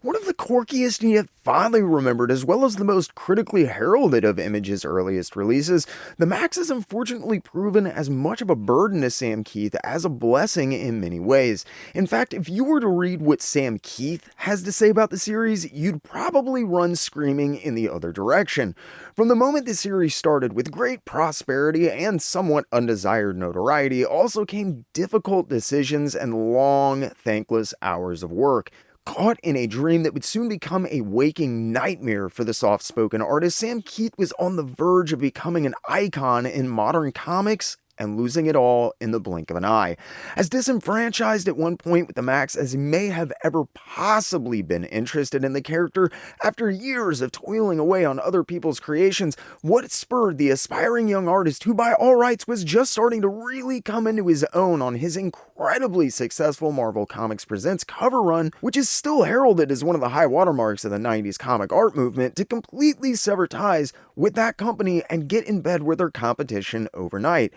One of the quirkiest and yet fondly remembered, as well as the most critically heralded of Image's earliest releases, the Maxx has unfortunately proven as much of a burden to Sam Kieth as a blessing in many ways. In fact, if you were to read what Sam Kieth has to say about the series, you'd probably run screaming in the other direction. From the moment the series started with great prosperity and somewhat undesired notoriety, also came difficult decisions and long, thankless hours of work. Caught in a dream that would soon become a waking nightmare for the soft-spoken artist, Sam Kieth was on the verge of becoming an icon in modern comics and losing it all in the blink of an eye. As disenfranchised at one point with the Maxx as he may have ever possibly been interested in the character, after years of toiling away on other people's creations, what spurred the aspiring young artist, who by all rights was just starting to really come into his own on his incredibly successful Marvel Comics Presents cover run, which is still heralded as one of the high watermarks of the 90s comic art movement, to completely sever ties with that company and get in bed with their competition overnight.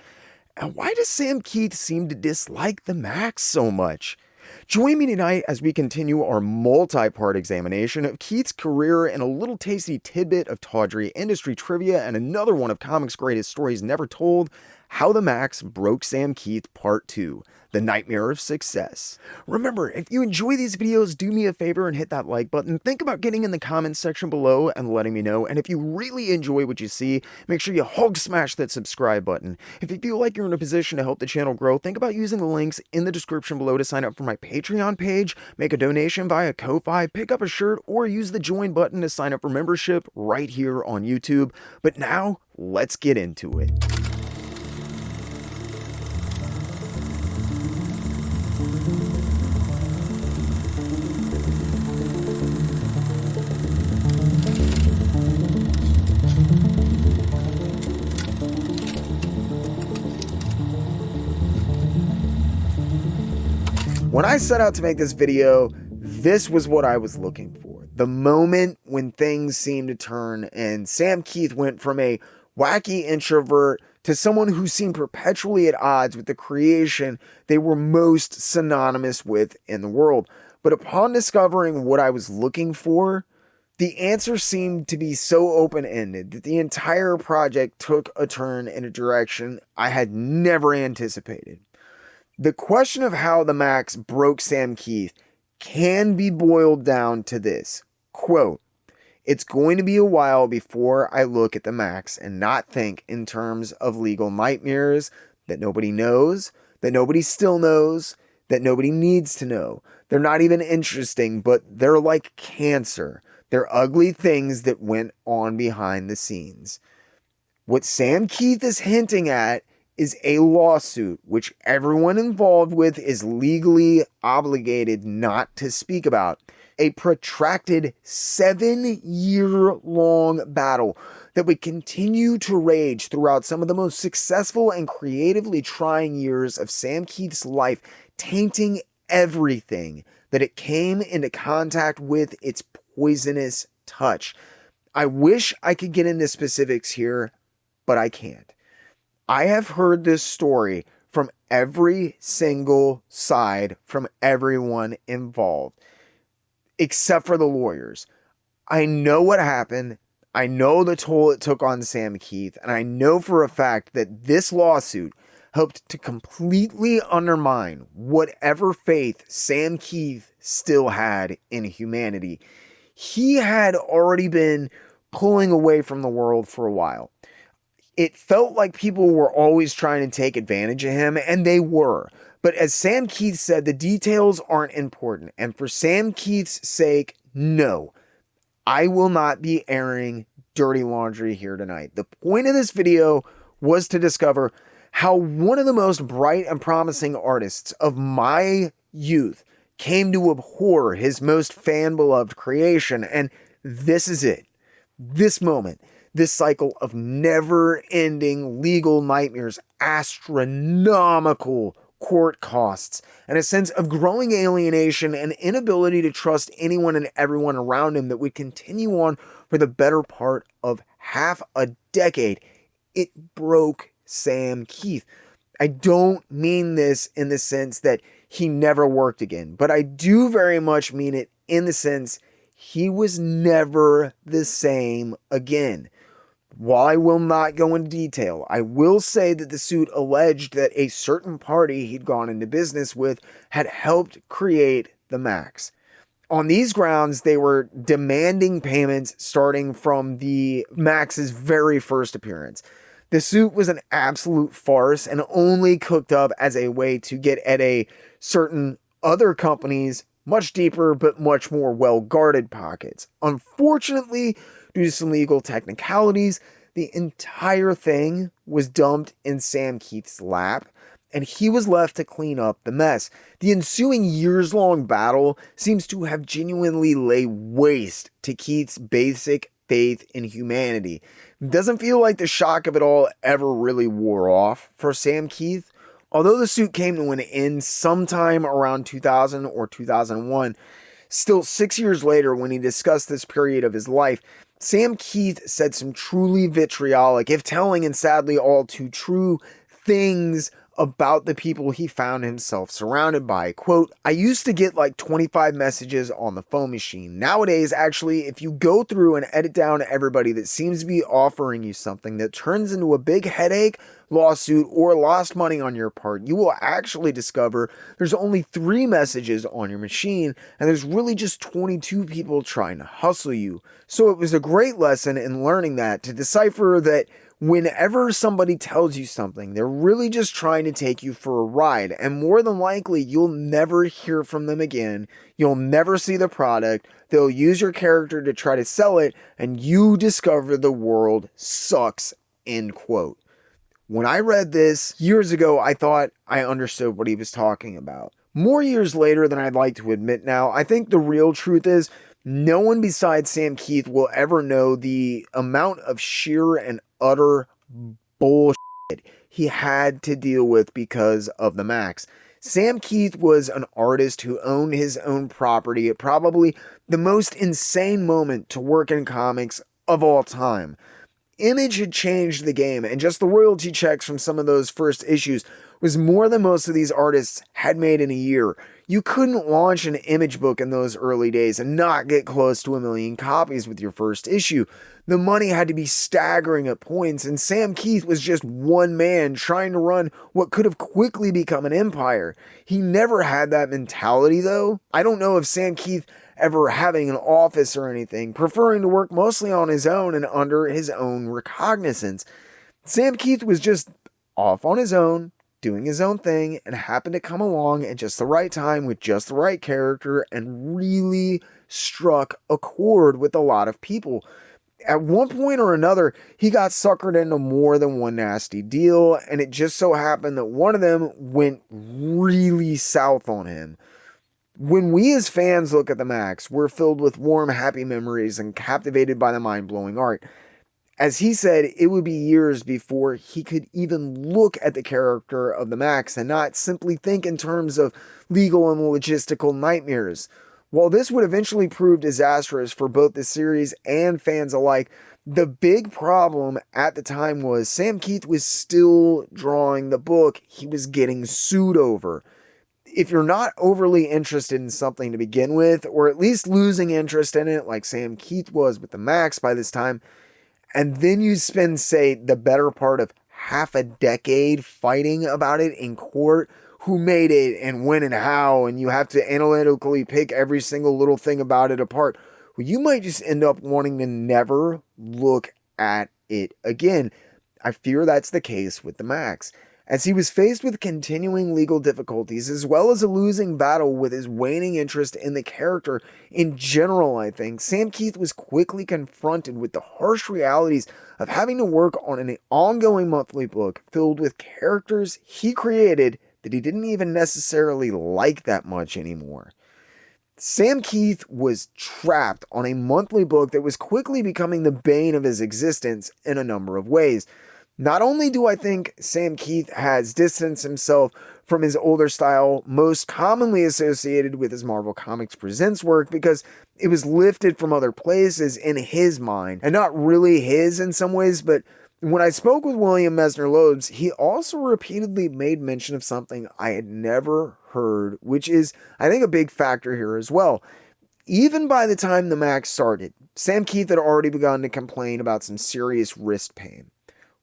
And why does Sam Kieth seem to dislike the Maxx so much? Join me tonight as we continue our multi-part examination of Kieth's career and a little tasty tidbit of tawdry industry trivia and another one of comics' greatest stories never told, How the Maxx Broke Sam Kieth Part 2, The Nightmare of Success. Remember, if you enjoy these videos, do me a favor and hit that like button. Think about getting in the comments section below and letting me know. And if you really enjoy what you see, make sure you hug smash that subscribe button. If you feel like you're in a position to help the channel grow, think about using the links in the description below to sign up for my Patreon page, make a donation via Ko-Fi, pick up a shirt, or use the join button to sign up for membership right here on YouTube. But now, let's get into it. When I set out to make this video, this was what I was looking for. The moment when things seemed to turn and Sam Kieth went from a wacky introvert to someone who seemed perpetually at odds with the creation they were most synonymous with in the world. But upon discovering what I was looking for, the answer seemed to be so open-ended that the entire project took a turn in a direction I had never anticipated. The question of how the Maxx broke Sam Kieth can be boiled down to this. Quote, "It's going to be a while before I look at the Maxx and not think in terms of legal nightmares that nobody knows, that nobody still knows, that nobody needs to know. They're not even interesting, but they're like cancer. They're ugly things that went on behind the scenes." What Sam Kieth is hinting at is a lawsuit which everyone involved with is legally obligated not to speak about. A protracted 7-year-long battle that would continue to rage throughout some of the most successful and creatively trying years of Sam Kieth's life, tainting everything that it came into contact with its poisonous touch. I wish I could get into specifics here, but I can't. I have heard this story from every single side, from everyone involved, except for the lawyers. I know what happened. I know the toll it took on Sam Kieth, and I know for a fact that this lawsuit helped to completely undermine whatever faith Sam Kieth still had in humanity. He had already been pulling away from the world for a while. It felt like people were always trying to take advantage of him, and they were. But as Sam Kieth said, the details aren't important. And for Sam Kieth's sake, no, I will not be airing dirty laundry here tonight. The point of this video was to discover how one of the most bright and promising artists of my youth came to abhor his most fan-beloved creation. And this is it. This moment. This cycle of never-ending legal nightmares, astronomical court costs, and a sense of growing alienation and inability to trust anyone and everyone around him that would continue on for the better part of half a decade. It broke Sam Kieth. I don't mean this in the sense that he never worked again, but I do very much mean it in the sense he was never the same again. While I will not go into detail, I will say that the suit alleged that a certain party he'd gone into business with had helped create the Maxx. On these grounds, they were demanding payments starting from the Maxx's very first appearance. The suit was an absolute farce and only cooked up as a way to get at a certain other company's much deeper but much more well-guarded pockets. Unfortunately, due to some legal technicalities, the entire thing was dumped in Sam Kieth's lap, and he was left to clean up the mess. The ensuing years-long battle seems to have genuinely laid waste to Kieth's basic faith in humanity. It doesn't feel like the shock of it all ever really wore off for Sam Kieth. Although the suit came to an end sometime around 2000 or 2001, still 6 years later when he discussed this period of his life, Sam Kieth said some truly vitriolic, if telling and sadly all too true, things about the people he found himself surrounded by. Quote, "I used to get like 25 messages on the phone machine. Nowadays, actually, if you go through and edit down everybody that seems to be offering you something that turns into a big headache, lawsuit, or lost money on your part, you will actually discover there's only 3 messages on your machine, and there's really just 22 people trying to hustle you." So it was a great lesson in learning that, to decipher that whenever somebody tells you something, they're really just trying to take you for a ride, and more than likely, you'll never hear from them again. You'll never see the product. They'll use your character to try to sell it, and you discover the world sucks, end quote. When I read this years ago, I thought I understood what he was talking about. More years later than I'd like to admit now, I think the real truth is no one besides Sam Kieth will ever know the amount of sheer and utter bullshit he had to deal with because of the Maxx. Sam Kieth was an artist who owned his own property at probably the most insane moment to work in comics of all time. Image had changed the game, and just the royalty checks from some of those first issues was more than most of these artists had made in a year. You couldn't launch an Image book in those early days and not get close to 1 million copies with your first issue. The money had to be staggering at points, and Sam Kieth was just one man trying to run what could have quickly become an empire. He never had that mentality, though. I don't know if Sam Kieth ever having an office or anything, preferring to work mostly on his own and under his own recognizance. Sam Kieth was just off on his own, doing his own thing, and happened to come along at just the right time with just the right character and really struck a chord with a lot of people. At one point or another, he got suckered into more than one nasty deal, and it just so happened that one of them went really south on him. When we as fans look at the Maxx, we're filled with warm, happy memories and captivated by the mind-blowing art. As he said, it would be years before he could even look at the character of the Maxx and not simply think in terms of legal and logistical nightmares. While this would eventually prove disastrous for both the series and fans alike, the big problem at the time was Sam Kieth was still drawing the book he was getting sued over. If you're not overly interested in something to begin with, or at least losing interest in it like Sam Kieth was with the Maxx by this time, and then you spend, say, the better part of half a decade fighting about it in court, who made it and when and how, and you have to analytically pick every single little thing about it apart, well, you might just end up wanting to never look at it again. I fear that's the case with the Maxx. As he was faced with continuing legal difficulties, as well as a losing battle with his waning interest in the character in general, I think, Sam Kieth was quickly confronted with the harsh realities of having to work on an ongoing monthly book filled with characters he created that he didn't even necessarily like that much anymore. Sam Kieth was trapped on a monthly book that was quickly becoming the bane of his existence in a number of ways. Not only do I think Sam Kieth has distanced himself from his older style, most commonly associated with his Marvel Comics Presents work, because it was lifted from other places in his mind, and not really his in some ways, but when I spoke with William Messner-Loebs, he also repeatedly made mention of something I had never heard, which is, I think, a big factor here as well. Even by the time the Maxx started, Sam Kieth had already begun to complain about some serious wrist pain.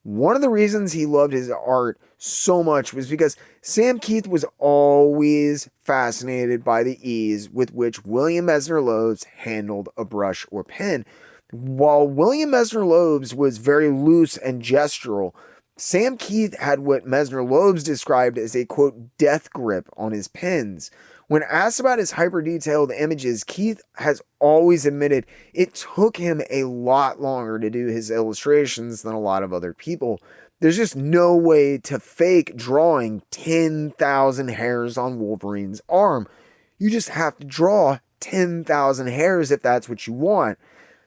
One of the reasons he loved his art so much was because Sam Kieth was always fascinated by the ease with which William Messner-Loebs handled a brush or pen. While William Messner-Loebs was very loose and gestural, Sam Kieth had what Messner-Loebs described as a, quote, death grip on his pens. When asked about his hyper-detailed images, Kieth has always admitted it took him a lot longer to do his illustrations than a lot of other people. There's just no way to fake drawing 10,000 hairs on Wolverine's arm. You just have to draw 10,000 hairs if that's what you want.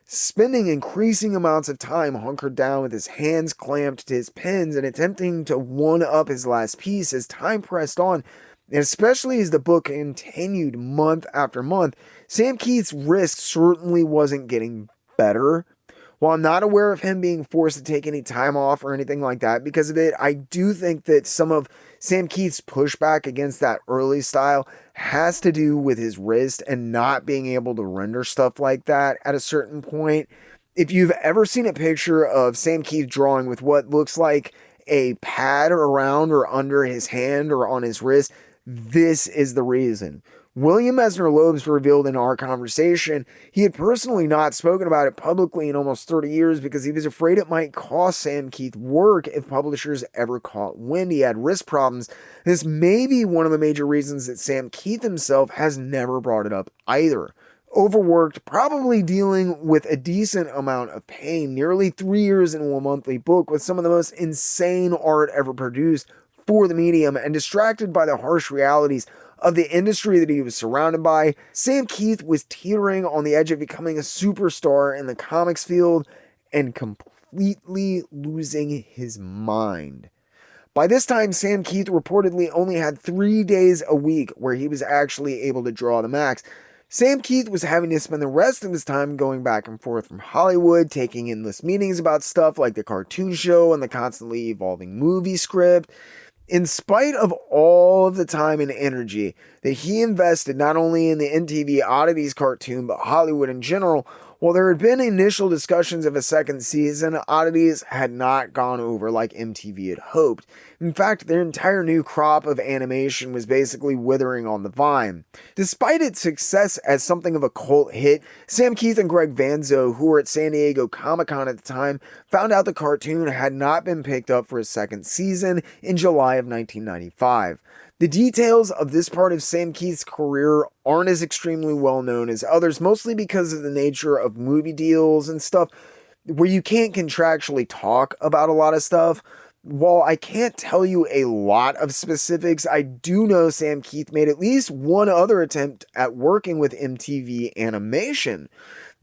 Spending increasing amounts of time hunkered down with his hands clamped to his pens and attempting to one-up his last piece as time pressed on, and especially as the book continued month after month, Sam Kieth's wrist certainly wasn't getting better. While I'm not aware of him being forced to take any time off or anything like that because of it, I do think that some of Sam Kieth's pushback against that early style has to do with his wrist and not being able to render stuff like that at a certain point. If you've ever seen a picture of Sam Kieth drawing with what looks like a pad around or under his hand or on his wrist, this is the reason. William Messner-Loebs revealed in our conversation he had personally not spoken about it publicly in almost 30 years because he was afraid it might cost Sam Kieth work if publishers ever caught wind he had wrist problems. This may be one of the major reasons that Sam Kieth himself has never brought it up either. Overworked, probably dealing with a decent amount of pain, nearly 3 years into a monthly book with some of the most insane art ever produced for the medium, and distracted by the harsh realities of the industry that he was surrounded by, Sam Kieth was teetering on the edge of becoming a superstar in the comics field and completely losing his mind. By this time, Sam Kieth reportedly only had 3 days a week where he was actually able to draw the Maxx. Sam Kieth was having to spend the rest of his time going back and forth from Hollywood, taking endless meetings about stuff like the cartoon show and the constantly evolving movie script. In spite of all of the time and energy that he invested not only in the MTV Oddities cartoon but Hollywood in general, while there had been initial discussions of a second season, Oddities had not gone over like MTV had hoped. In fact, their entire new crop of animation was basically withering on the vine. Despite its success as something of a cult hit, Sam Kieth and Greg Vanzo, who were at San Diego Comic-Con at the time, found out the cartoon had not been picked up for a second season in July of 1995. The details of this part of Sam Kieth's career aren't as extremely well known as others, mostly because of the nature of movie deals and stuff where you can't contractually talk about a lot of stuff. While I can't tell you a lot of specifics, I do know Sam Kieth made at least one other attempt at working with MTV Animation.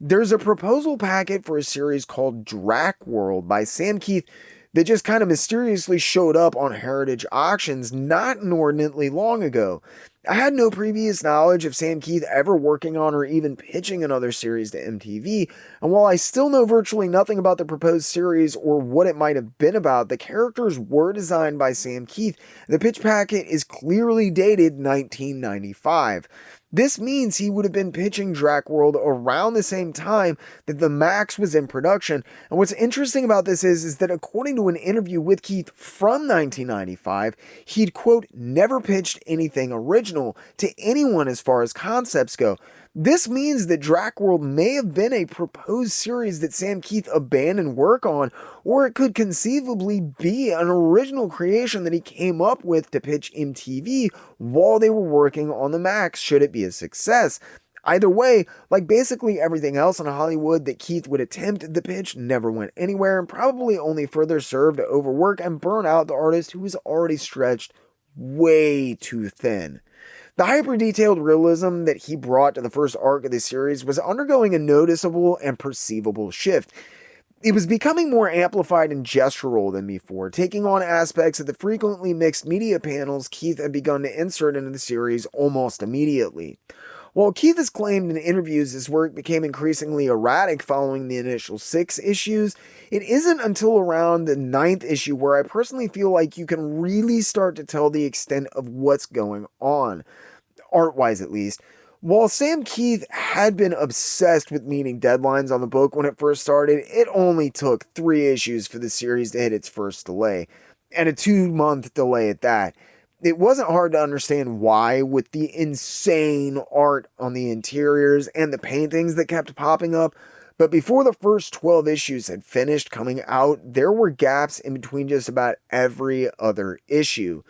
There's a proposal packet for a series called Drac World by Sam Kieth that just kind of mysteriously showed up on Heritage Auctions not inordinately long ago. I had no previous knowledge of Sam Kieth ever working on or even pitching another series to MTV, and while I still know virtually nothing about the proposed series or what it might have been about, the characters were designed by Sam Kieth. The pitch packet is clearly dated 1995. This means he would have been pitching Drac World around the same time that the Maxx was in production. And what's interesting about this is that according to an interview with Kieth from 1995, he'd, quote, never pitched anything original to anyone as far as concepts go. This means that Drac World may have been a proposed series that Sam Kieth abandoned work on, or it could conceivably be an original creation that he came up with to pitch MTV while they were working on the Maxx, should it be a success. Either way, like basically everything else in Hollywood that Kieth would attempt, the pitch never went anywhere and probably only further served to overwork and burn out the artist who was already stretched way too thin. The hyper-detailed realism that he brought to the first arc of the series was undergoing a noticeable and perceivable shift. It was becoming more amplified and gestural than before, taking on aspects of the frequently mixed media panels Kieth had begun to insert into the series almost immediately. While Kieth has claimed in interviews his work became increasingly erratic following the initial 6 issues, it isn't until around the 9th issue where I personally feel like you can really start to tell the extent of what's going on, art-wise at least. While Sam Kieth had been obsessed with meeting deadlines on the book when it first started, it only took 3 issues for the series to hit its first delay, and a 2-month delay at that. It wasn't hard to understand why, with the insane art on the interiors and the paintings that kept popping up. But before the first 12 issues had finished coming out, there were gaps in between just about every other issue.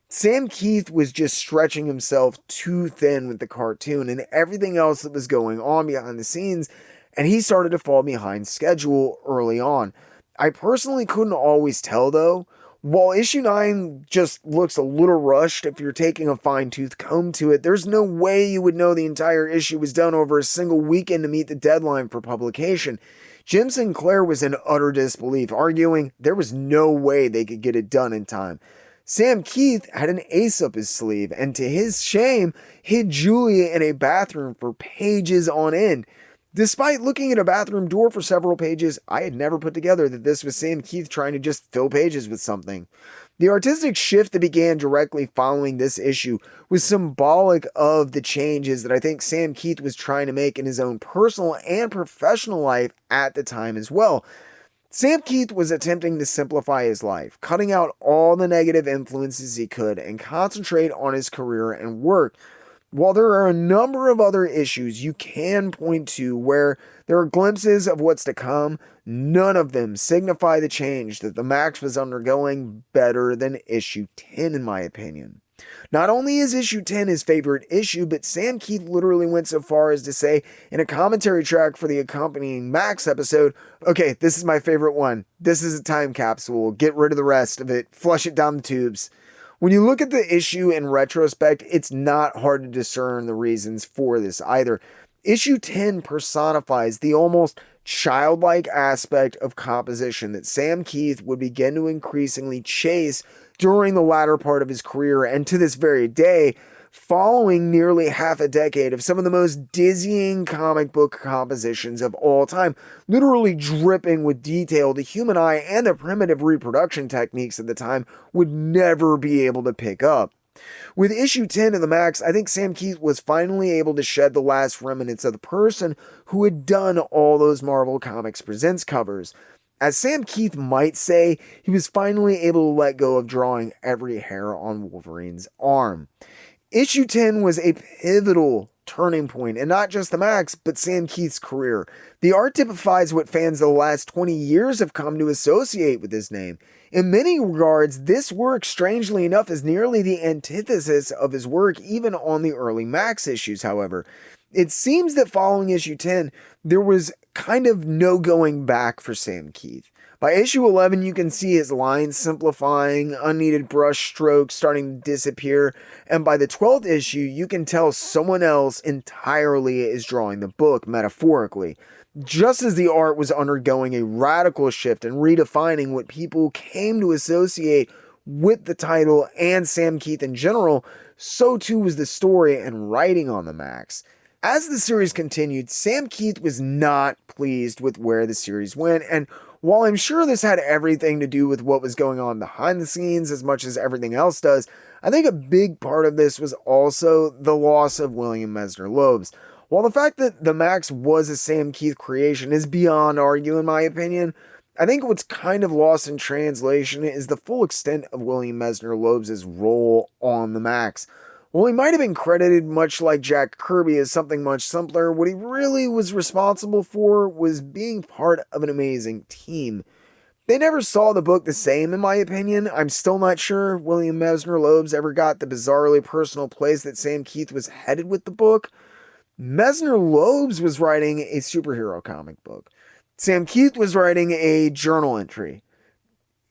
Sam Kieth was just stretching himself too thin with the cartoon and everything else that was going on behind the scenes, and he started to fall behind schedule early on. I personally couldn't always tell though. While issue 9 just looks a little rushed if you're taking a fine-tooth comb to it, there's no way you would know the entire issue was done over a single weekend to meet the deadline for publication. Jim Sinclair was in utter disbelief, arguing there was no way they could get it done in time. Sam Kieth had an ace up his sleeve, and to his shame, hid Julia in a bathroom for pages on end. Despite looking at a bathroom door for several pages, I had never put together that this was Sam Kieth trying to just fill pages with something. The artistic shift that began directly following this issue was symbolic of the changes that I think Sam Kieth was trying to make in his own personal and professional life at the time as well. Sam Kieth was attempting to simplify his life, cutting out all the negative influences he could and concentrate on his career and work. While there are a number of other issues you can point to where there are glimpses of what's to come, none of them signify the change that the Maxx was undergoing better than issue 10 in my opinion. Not only is issue 10 his favorite issue, but Sam Kieth literally went so far as to say in a commentary track for the accompanying Maxx episode, okay, this is my favorite one. This is a time capsule. Get rid of the rest of it. Flush it down the tubes. When you look at the issue in retrospect, it's not hard to discern the reasons for this either. Issue 10 personifies the almost childlike aspect of composition that Sam Kieth would begin to increasingly chase during the latter part of his career and to this very day, following nearly half a decade of some of the most dizzying comic book compositions of all time, literally dripping with detail the human eye and the primitive reproduction techniques at the time would never be able to pick up. With issue 10 of the Maxx, I think Sam Kieth was finally able to shed the last remnants of the person who had done all those Marvel Comics Presents covers. As Sam Kieth might say, he was finally able to let go of drawing every hair on Wolverine's arm. Issue 10 was a pivotal turning point in not just the Maxx, but Sam Kieth's career. The art typifies what fans of the last 20 years have come to associate with his name. In many regards, this work, strangely enough, is nearly the antithesis of his work even on the early Maxx issues, however. It seems that following issue 10, there was kind of no going back for Sam Kieth. By issue 11, you can see his lines simplifying, unneeded brush strokes starting to disappear, and by the 12th issue, you can tell someone else entirely is drawing the book, metaphorically. Just as the art was undergoing a radical shift and redefining what people came to associate with the title and Sam Kieth in general, so too was the story and writing on the Maxx. As the series continued, Sam Kieth was not pleased with where the series went, and while I'm sure this had everything to do with what was going on behind the scenes as much as everything else does, I think a big part of this was also the loss of William Messner-Loebs. While the fact that the Maxx was a Sam Kieth creation is beyond argue in my opinion, I think what's kind of lost in translation is the full extent of William Messner-Loebs' role on the Maxx. While he might have been credited much like Jack Kirby as something much simpler, what he really was responsible for was being part of an amazing team. They never saw the book the same in my opinion. I'm still not sure William Messner-Loebs ever got the bizarrely personal place that Sam Kieth was headed with the book. Messner-Loebs was writing a superhero comic book. Sam Kieth was writing a journal entry.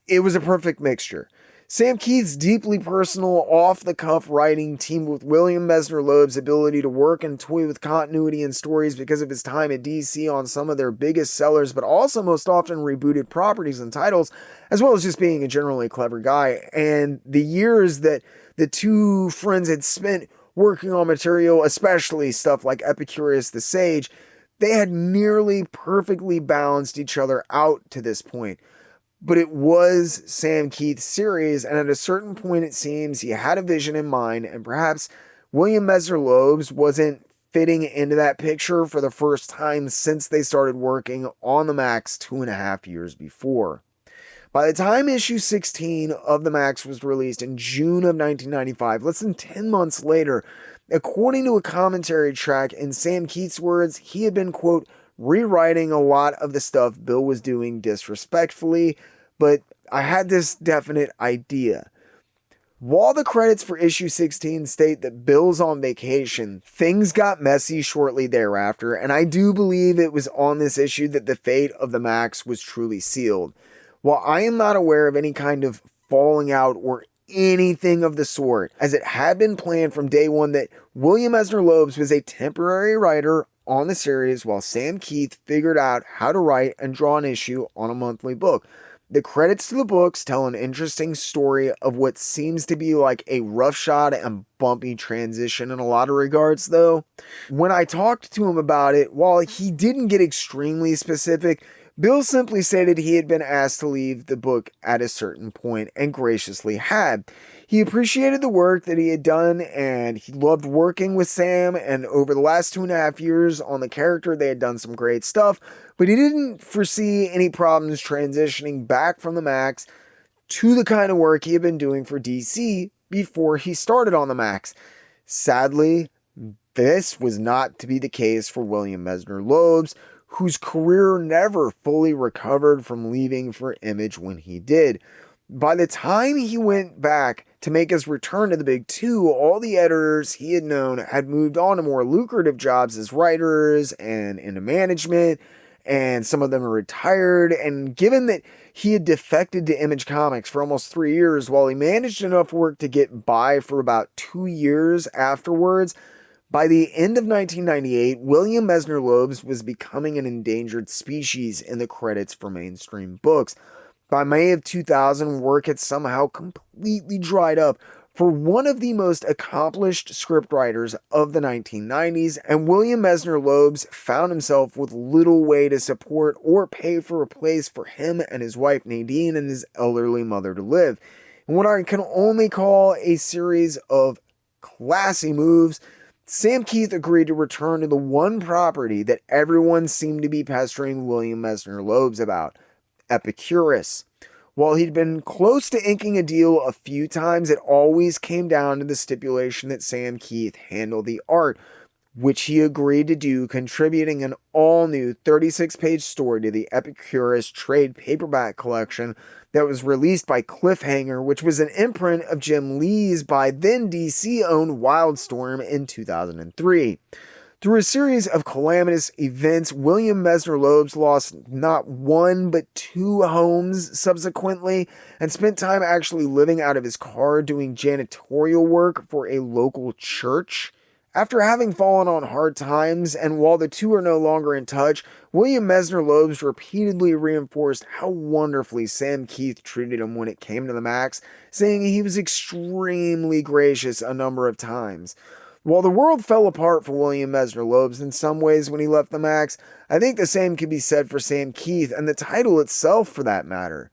It was a perfect mixture. Sam Kieth's deeply personal, off-the-cuff writing teamed with William Messner-Loebs' ability to work and toy with continuity and stories because of his time at DC on some of their biggest sellers, but also most often rebooted properties and titles, as well as just being a generally clever guy. And the years that the two friends had spent working on material, especially stuff like Epicurus the Sage, they had nearly perfectly balanced each other out to this point. But it was Sam Kieth's series, and at a certain point it seems he had a vision in mind, and perhaps William Messner-Loebs wasn't fitting into that picture for the first time since they started working on the Maxx 2.5 years before. By the time issue 16 of the Maxx was released in June of 1995, less than 10 months later, according to a commentary track, in Sam Kieth's words, he had been, quote, rewriting a lot of the stuff Bill was doing disrespectfully, but I had this definite idea. While the credits for issue 16 state that Bill's on vacation, things got messy shortly thereafter, and I do believe it was on this issue that the fate of the Maxx was truly sealed. While I am not aware of any kind of falling out or anything of the sort, as it had been planned from day one that William Messner-Loebs was a temporary writer on the series while Sam Kieth figured out how to write and draw an issue on a monthly book. The credits to the books tell an interesting story of what seems to be like a roughshod and bumpy transition in a lot of regards, though. When I talked to him about it, while he didn't get extremely specific, Bill simply stated he had been asked to leave the book at a certain point and graciously had. He appreciated the work that he had done and he loved working with Sam, and over the last 2.5 years on the character they had done some great stuff, but he didn't foresee any problems transitioning back from the Maxx to the kind of work he had been doing for DC before he started on the Maxx. Sadly, this was not to be the case for William Messner-Loebs, whose career never fully recovered from leaving for Image when he did. By the time he went back to make his return to the Big Two, all the editors he had known had moved on to more lucrative jobs as writers and into management, and some of them are retired. And given that he had defected to Image Comics for almost 3 years, while he managed enough work to get by for about 2 years afterwards, by the end of 1998, William Messner-Loebs was becoming an endangered species in the credits for mainstream books. By May of 2000, work had somehow completely dried up for one of the most accomplished scriptwriters of the 1990s, and William Messner-Loebs found himself with little way to support or pay for a place for him and his wife Nadine and his elderly mother to live. In what I can only call a series of classy moves, Sam Kieth agreed to return to the one property that everyone seemed to be pestering William Messner-Loebs about, Epicurus. While he'd been close to inking a deal a few times, it always came down to the stipulation that Sam Kieth handle the art, which he agreed to do, contributing an all-new 36-page story to the Epicurus trade paperback collection that was released by Cliffhanger, which was an imprint of Jim Lee's by then DC-owned Wildstorm in 2003. Through a series of calamitous events, William Messner-Loebs lost not one but 2 homes subsequently and spent time actually living out of his car doing janitorial work for a local church. After having fallen on hard times, and while the two are no longer in touch, William Messner-Loebs repeatedly reinforced how wonderfully Sam Kieth treated him when it came to the Maxx, saying he was extremely gracious a number of times. While the world fell apart for William Messner-Loebs in some ways when he left the Maxx, I think the same can be said for Sam Kieth and the title itself for that matter.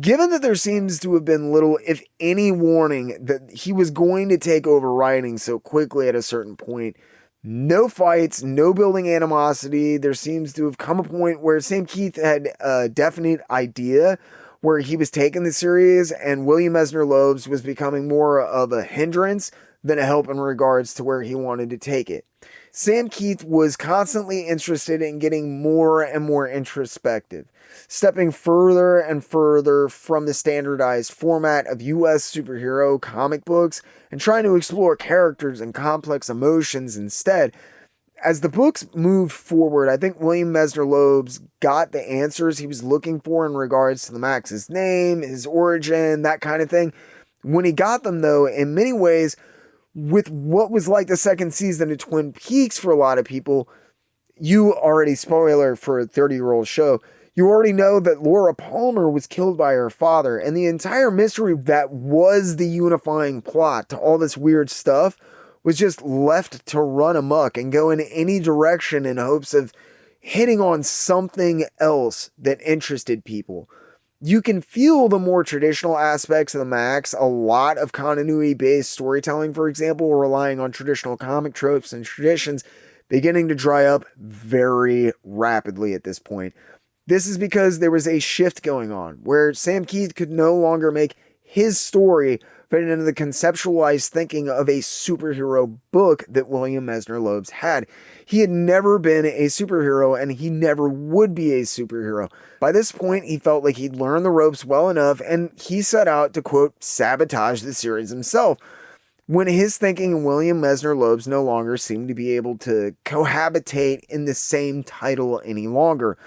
Given that there seems to have been little, if any, warning that he was going to take over writing so quickly at a certain point, no fights, no building animosity, there seems to have come a point where Sam Kieth had a definite idea where he was taking the series, and William Messner-Loebs was becoming more of a hindrance than a help in regards to where he wanted to take it. Sam Kieth was constantly interested in getting more and more introspective, stepping further and further from the standardized format of US superhero comic books and trying to explore characters and complex emotions instead. As the books moved forward, I think William Messner-Loebs got the answers he was looking for in regards to the Maxx's name, his origin, that kind of thing. When he got them, though, in many ways, with what was like the second season of Twin Peaks for a lot of people, you already, spoiler for a 30-year-old show, you already know that Laura Palmer was killed by her father, and the entire mystery that was the unifying plot to all this weird stuff was just left to run amok and go in any direction in hopes of hitting on something else that interested people. You can feel the more traditional aspects of the Maxx, a lot of continuity-based storytelling, for example, relying on traditional comic tropes and traditions, beginning to dry up very rapidly at this point. This is because there was a shift going on, where Sam Kieth could no longer make his story fit into the conceptualized thinking of a superhero book that William Messner-Loebs had. He had never been a superhero, and he never would be a superhero. By this point, he felt like he'd learned the ropes well enough, and he set out to, quote, sabotage the series himself. When his thinking and William Messner-Loebs no longer seemed to be able to cohabitate in the same title any longer.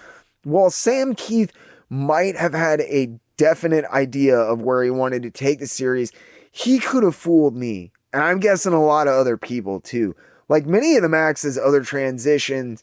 While Sam Kieth might have had a definite idea of where he wanted to take the series, he could have fooled me, and I'm guessing a lot of other people too. Like many of the Maxx's other transitions,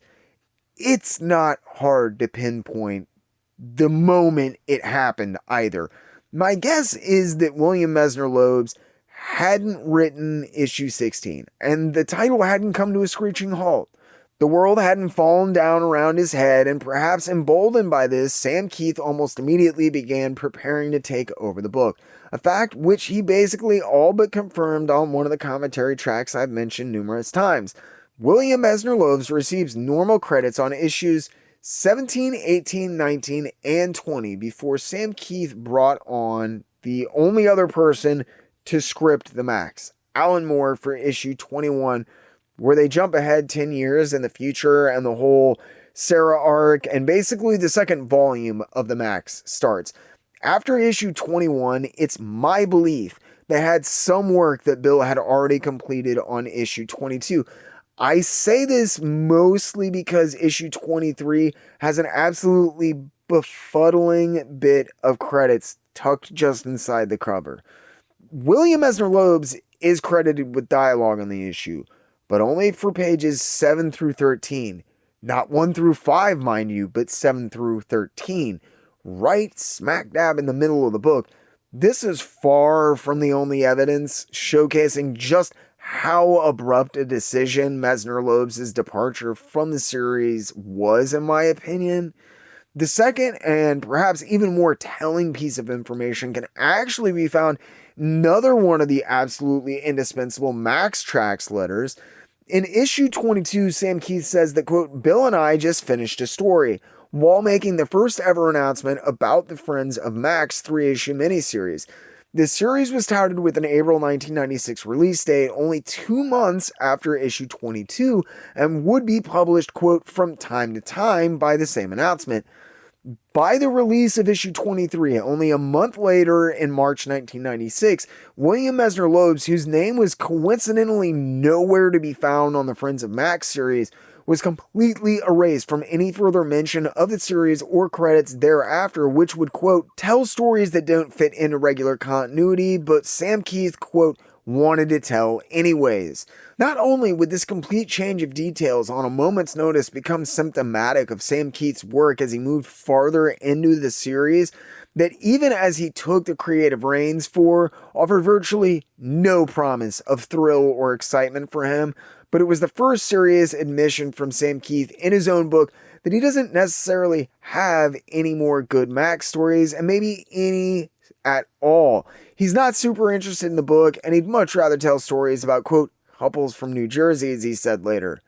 it's not hard to pinpoint the moment it happened either. My guess is that William Messner-Loebs hadn't written issue 16, and the title hadn't come to a screeching halt. The world hadn't fallen down around his head, and perhaps emboldened by this, Sam Kieth almost immediately began preparing to take over the book, a fact which he basically all but confirmed on one of the commentary tracks I've mentioned numerous times. William Messner-Loebs receives normal credits on issues 17, 18, 19, and 20 before Sam Kieth brought on the only other person to script the Maxx, Alan Moore, for issue 21, where they jump ahead 10 years in the future and the whole Sarah arc, and basically the second volume of the Maxx starts. After issue 21, it's my belief they had some work that Bill had already completed on issue 22. I say this mostly because issue 23 has an absolutely befuddling bit of credits tucked just inside the cover. William Messner-Loebs is credited with dialogue on the issue, but only for pages 7 through 13. Not 1 through 5, mind you, but 7 through 13. Right smack dab in the middle of the book. This is far from the only evidence showcasing just how abrupt a decision Messner-Loebs' departure from the series was, in my opinion. The second, and perhaps even more telling piece of information, can actually be found in another one of the absolutely indispensable Maxx Tracks letters. In issue 22, Sam Kieth says that, quote, Bill and I just finished a story while making the first ever announcement about the Friends of Maxx 3-issue miniseries. This series was touted with an April 1996 release date, only 2 months after issue 22, and would be published, quote, from time to time by the same announcement. By the release of issue 23, only a month later in March 1996, William Messner-Loebs, whose name was coincidentally nowhere to be found on the Friends of Maxx series, was completely erased from any further mention of the series or credits thereafter, which would, quote, tell stories that don't fit into regular continuity, but Sam Kieth, quote, wanted to tell anyways. Not only would this complete change of details on a moment's notice become symptomatic of Sam Kieth's work as he moved farther into the series, that even as he took the creative reins offered virtually no promise of thrill or excitement for him, but it was the first serious admission from Sam Kieth in his own book that he doesn't necessarily have any more good Maxx stories, and maybe any at all. He's not super interested in the book, and he'd much rather tell stories about, quote, couples from New Jersey, as he said later.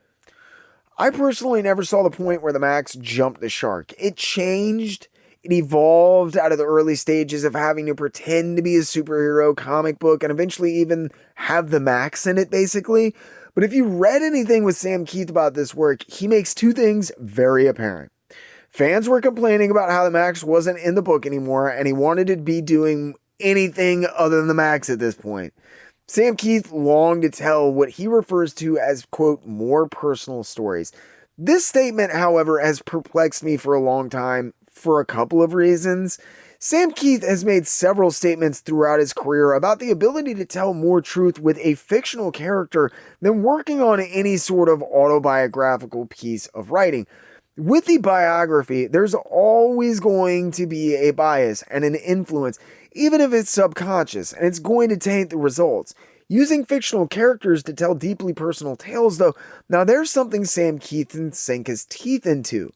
I personally never saw the point where the Maxx jumped the shark. It changed, it evolved out of the early stages of having to pretend to be a superhero comic book and eventually even have the Maxx in it, basically. But if you read anything with Sam Kieth about this work, he makes two things very apparent. Fans were complaining about how the Maxx wasn't in the book anymore, and he wanted to be doing anything other than the Maxx at this point. Sam Kieth longed to tell what he refers to as, quote, more personal stories. This statement, however, has perplexed me for a long time for a couple of reasons. Sam Kieth has made several statements throughout his career about the ability to tell more truth with a fictional character than working on any sort of autobiographical piece of writing. With the biography, there's always going to be a bias and an influence, even if it's subconscious, and it's going to taint the results. Using fictional characters to tell deeply personal tales, though, now there's something Sam Kieth can sink his teeth into.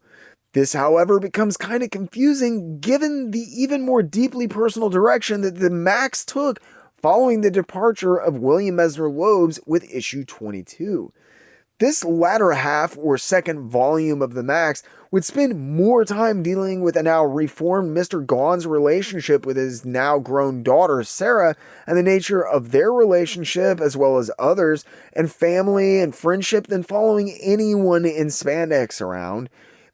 This, however, becomes kind of confusing given the even more deeply personal direction that the Maxx took following the departure of William Messner-Loebs with issue 22. This latter half or second volume of the Maxx would spend more time dealing with a now reformed Mr. Gaughan's relationship with his now grown daughter Sarah and the nature of their relationship as well as others and family and friendship than following anyone in spandex around.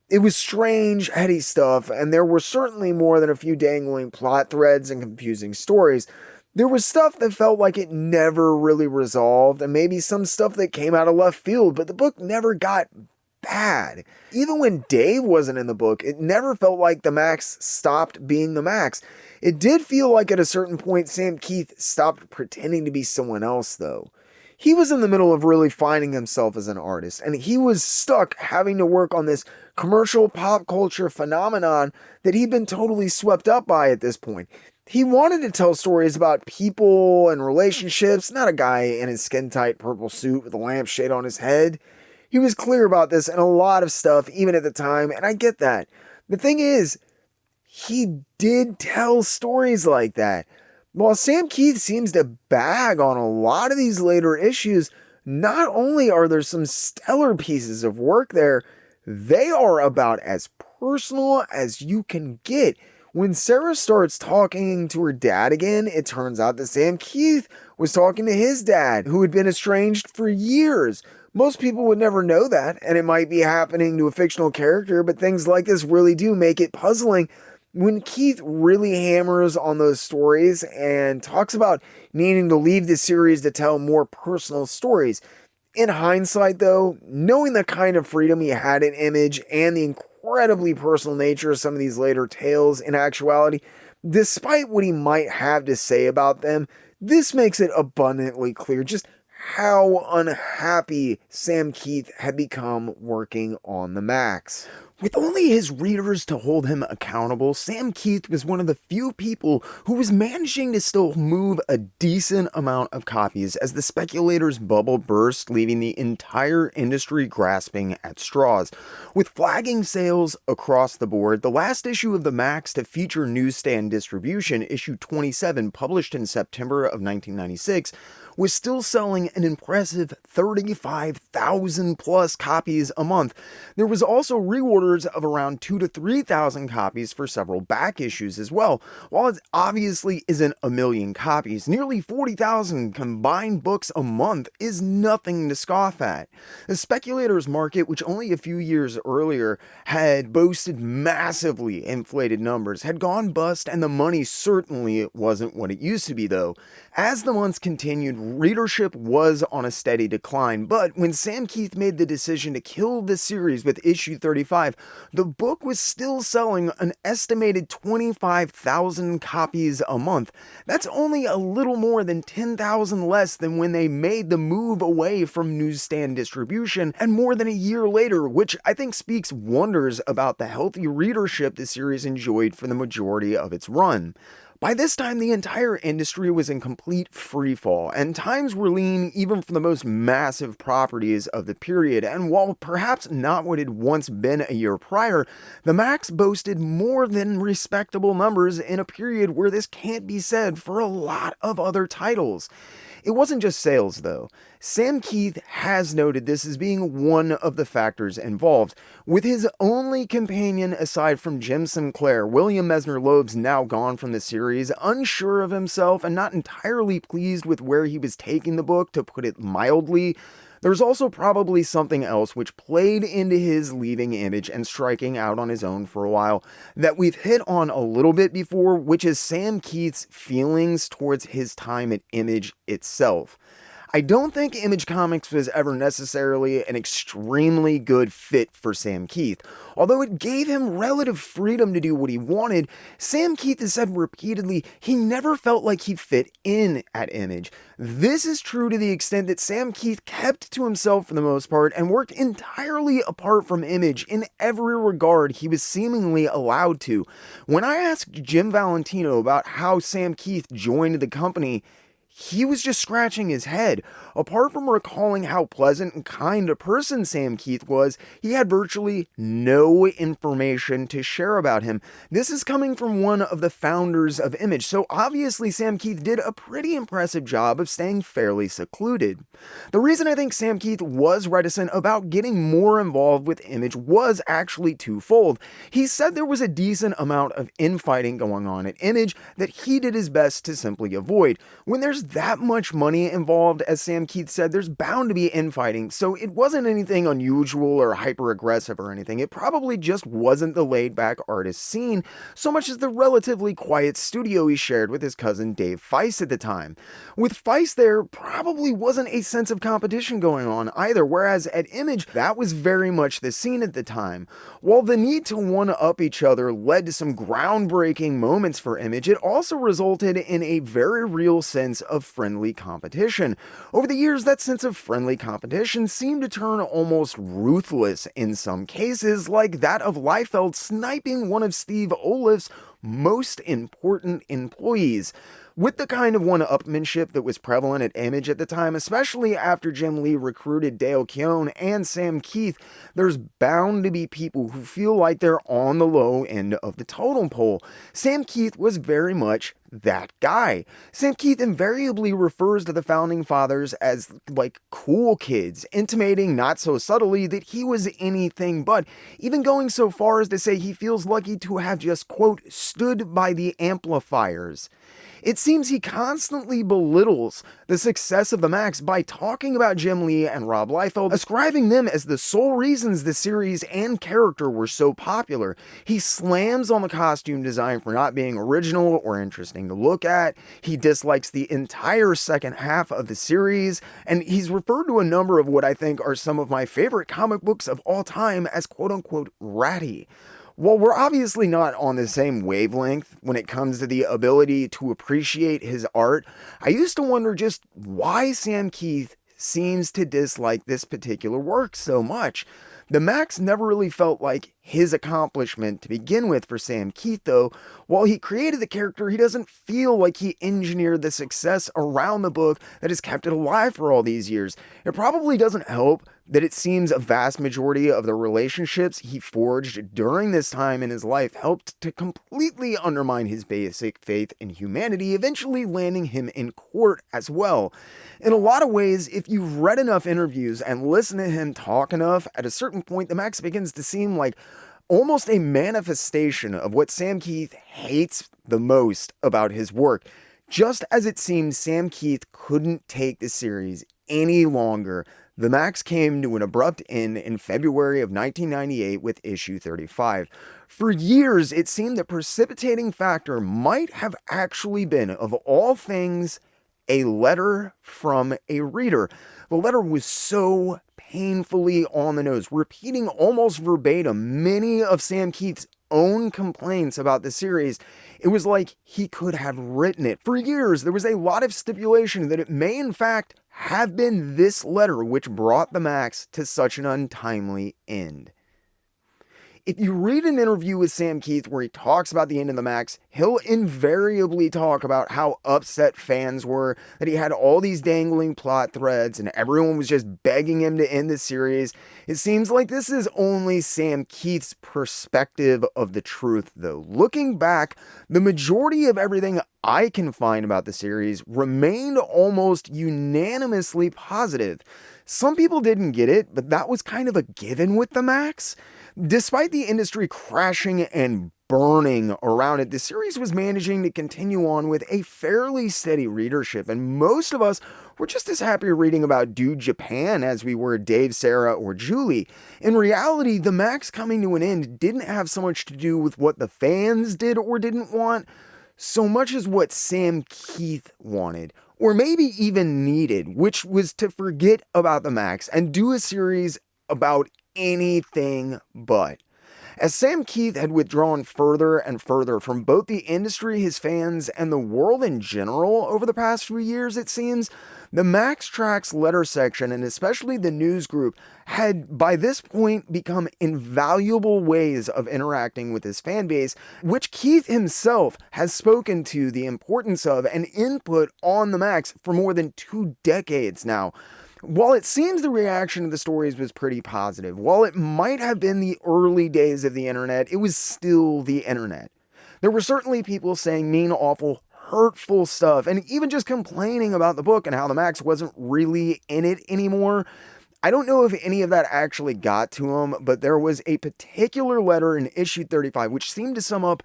It was strange, heady stuff, and there were certainly more than a few dangling plot threads and confusing stories. There was stuff that felt like it never really resolved, and maybe some stuff that came out of left field, but the book never got bad. Even when Dave wasn't in the book, it never felt like the Maxx stopped being the Maxx. It did feel like at a certain point Sam Kieth stopped pretending to be someone else, though. He was in the middle of really finding himself as an artist, and he was stuck having to work on this commercial pop culture phenomenon that he'd been totally swept up by at this point. He wanted to tell stories about people and relationships, not a guy in his skin-tight purple suit with a lampshade on his head. He was clear about this in a lot of stuff, even at the time, and I get that. The thing is, he did tell stories like that. While Sam Kieth seems to bag on a lot of these later issues, not only are there some stellar pieces of work there, they are about as personal as you can get. When Sarah starts talking to her dad again, it turns out that Sam Kieth was talking to his dad, who had been estranged for years. Most people would never know that, and it might be happening to a fictional character, but things like this really do make it puzzling. When Kieth really hammers on those stories and talks about needing to leave the series to tell more personal stories. In hindsight, though, knowing the kind of freedom he had in Image and the incredibly personal nature of some of these later tales in actuality, despite what he might have to say about them, this makes it abundantly clear just how unhappy Sam Kieth had become working on the Maxx. With only his readers to hold him accountable, Sam Kieth was one of the few people who was managing to still move a decent amount of copies as the speculators' bubble burst, leaving the entire industry grasping at straws. With flagging sales across the board, the last issue of the Maxx to feature newsstand distribution, issue 27, published in September of 1996, was still selling an impressive 35,000 plus copies a month. There was also reorders of around 2,000 to 3,000 copies for several back issues as well. While it obviously isn't a million copies, nearly 40,000 combined books a month is nothing to scoff at. The speculators market, which only a few years earlier had boasted massively inflated numbers, had gone bust, and the money certainly wasn't what it used to be, though. As the months continued, readership was on a steady decline, but when Sam Kieth made the decision to kill the series with issue 35, the book was still selling an estimated 25,000 copies a month. That's only a little more than 10,000 less than when they made the move away from newsstand distribution, and more than a year later, which I think speaks wonders about the healthy readership the series enjoyed for the majority of its run. By this time, the entire industry was in complete freefall, and times were lean even for the most massive properties of the period, and while perhaps not what had once been a year prior, the Maxx boasted more than respectable numbers in a period where this can't be said for a lot of other titles. It wasn't just sales, though. Sam Kieth has noted this as being one of the factors involved. With his only companion aside from Jim Sinclair, William Messner-Loebs, now gone from the series, unsure of himself and not entirely pleased with where he was taking the book, to put it mildly, there's also probably something else which played into his leaving Image and striking out on his own for a while that we've hit on a little bit before, which is Sam Kieth's feelings towards his time at Image itself. I don't think Image Comics was ever necessarily an extremely good fit for Sam Kieth. Although it gave him relative freedom to do what he wanted, Sam Kieth has said repeatedly he never felt like he fit in at Image. This is true to the extent that Sam Kieth kept to himself for the most part and worked entirely apart from Image in every regard he was seemingly allowed to. When I asked Jim Valentino about how Sam Kieth joined the company, he was just scratching his head. Apart from recalling how pleasant and kind a person Sam Kieth was, he had virtually no information to share about him. This is coming from one of the founders of Image, so obviously Sam Kieth did a pretty impressive job of staying fairly secluded. The reason I think Sam Kieth was reticent about getting more involved with Image was actually twofold. He said there was a decent amount of infighting going on at Image that he did his best to simply avoid. When there's that much money involved, as Sam Kieth said, there's bound to be infighting, so it wasn't anything unusual or hyper-aggressive or anything. It probably just wasn't the laid-back artist scene, so much as the relatively quiet studio he shared with his cousin Dave Feiss at the time. With Feiss there probably wasn't a sense of competition going on either, whereas at Image, that was very much the scene at the time. While the need to one-up each other led to some groundbreaking moments for Image, it also resulted in a very real sense of friendly competition. Over the years, that sense of friendly competition seemed to turn almost ruthless in some cases, like that of Liefeld sniping one of Steve Olif's most important employees. With the kind of one-upmanship that was prevalent at Image at the time, especially after Jim Lee recruited Dale Keown and Sam Kieth, there's bound to be people who feel like they're on the low end of the totem pole. Sam Kieth was very much that guy. Sam Kieth invariably refers to the founding fathers as like cool kids, intimating not so subtly that he was anything but, even going so far as to say he feels lucky to have just, quote, stood by the amplifiers. It seems he constantly belittles the success of the Maxx by talking about Jim Lee and Rob Liefeld, ascribing them as the sole reasons the series and character were so popular. He slams on the costume design for not being original or interesting to look at. He dislikes the entire second half of the series, and he's referred to a number of what I think are some of my favorite comic books of all time as quote-unquote ratty. While we're obviously not on the same wavelength when it comes to the ability to appreciate his art, I used to wonder just why Sam Kieth seems to dislike this particular work so much. The Maxx never really felt like his accomplishment to begin with for Sam Kieth, though. While he created the character, he doesn't feel like he engineered the success around the book that has kept it alive for all these years. It probably doesn't help that it seems a vast majority of the relationships he forged during this time in his life helped to completely undermine his basic faith in humanity, eventually landing him in court as well. In a lot of ways, if you've read enough interviews and listened to him talk enough, at a certain point the Maxx begins to seem like almost a manifestation of what Sam Kieth hates the most about his work. Just as it seems Sam Kieth couldn't take the series any longer, the Maxx came to an abrupt end in February of 1998 with issue 35. For years, it seemed the precipitating factor might have actually been, of all things, a letter from a reader. The letter was so painfully on the nose, repeating almost verbatim many of Sam Kieth's own complaints about the series. It was like he could have written it. For years, there was a lot of stipulation that it may in fact have been this letter which brought the Maxx to such an untimely end. If you read an interview with Sam Kieth where he talks about the end of the Maxx, he'll invariably talk about how upset fans were, that he had all these dangling plot threads and everyone was just begging him to end the series. It seems like this is only Sam Kieth's perspective of the truth, though. Looking back, the majority of everything I can find about the series remained almost unanimously positive. Some people didn't get it, but that was kind of a given with the Maxx. Despite the industry crashing and burning around it, the series was managing to continue on with a fairly steady readership, and most of us were just as happy reading about Dude Japan as we were Dave, Sarah, or Julie. In reality, the Maxx coming to an end didn't have so much to do with what the fans did or didn't want, so much as what Sam Kieth wanted, or maybe even needed, which was to forget about the Maxx and do a series about anything but. As Sam Kieth had withdrawn further and further from both the industry, his fans, and the world in general over the past few years, it seems, the Maxx Tracks letter section, and especially the news group, had by this point become invaluable ways of interacting with his fan base, which Kieth himself has spoken to the importance of and input on the Maxx for more than 2 decades now. While it seems the reaction to the stories was pretty positive, while it might have been the early days of the internet, it was still the internet. There were certainly people saying mean, awful, hurtful stuff, and even just complaining about the book and how the Maxx wasn't really in it anymore. I don't know if any of that actually got to him, but there was a particular letter in issue 35 which seemed to sum up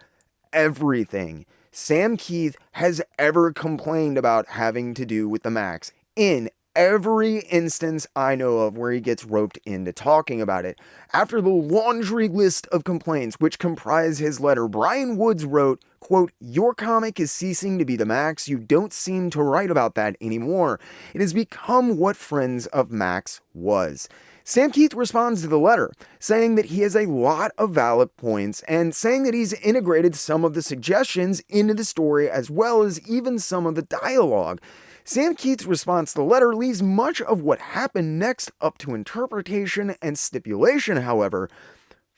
everything Sam Kieth has ever complained about having to do with the Maxx in every instance I know of where he gets roped into talking about it. After the laundry list of complaints which comprise his letter, Brian Woods wrote, quote, "Your comic is ceasing to be the Maxx. You don't seem to write about that anymore. It has become what Friends of Maxx was." Sam Kieth responds to the letter, saying that he has a lot of valid points and saying that he's integrated some of the suggestions into the story as well as even some of the dialogue. Sam Kieth's response to the letter leaves much of what happened next up to interpretation and stipulation, however.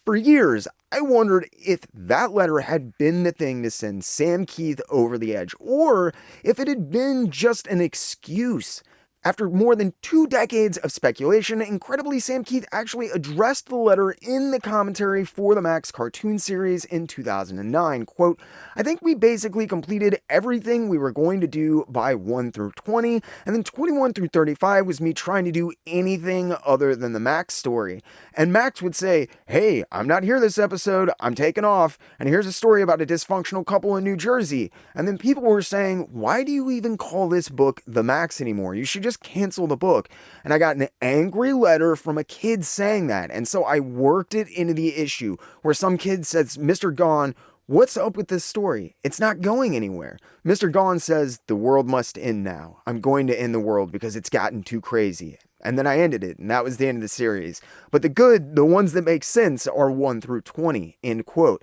For years, I wondered if that letter had been the thing to send Sam Kieth over the edge, or if it had been just an excuse. After more than 2 decades of speculation, incredibly, Sam Kieth actually addressed the letter in the commentary for the Maxx cartoon series in 2009. Quote, "I think we basically completed everything we were going to do by 1 through 20, and then 21 through 35 was me trying to do anything other than the Maxx story. And Maxx would say, hey, I'm not here this episode, I'm taking off, and here's a story about a dysfunctional couple in New Jersey. And then people were saying, why do you even call this book The Maxx anymore? You should just cancel the book. And I got an angry letter from a kid saying that, and so I worked it into the issue, where some kid says, Mr. Gone, what's up with this story? It's not going anywhere. Mr. Gone says, the world must end now. I'm going to end the world because it's gotten too crazy. And then I ended it, and that was the end of the series. But the good, the ones that make sense, are 1 through 20, end quote.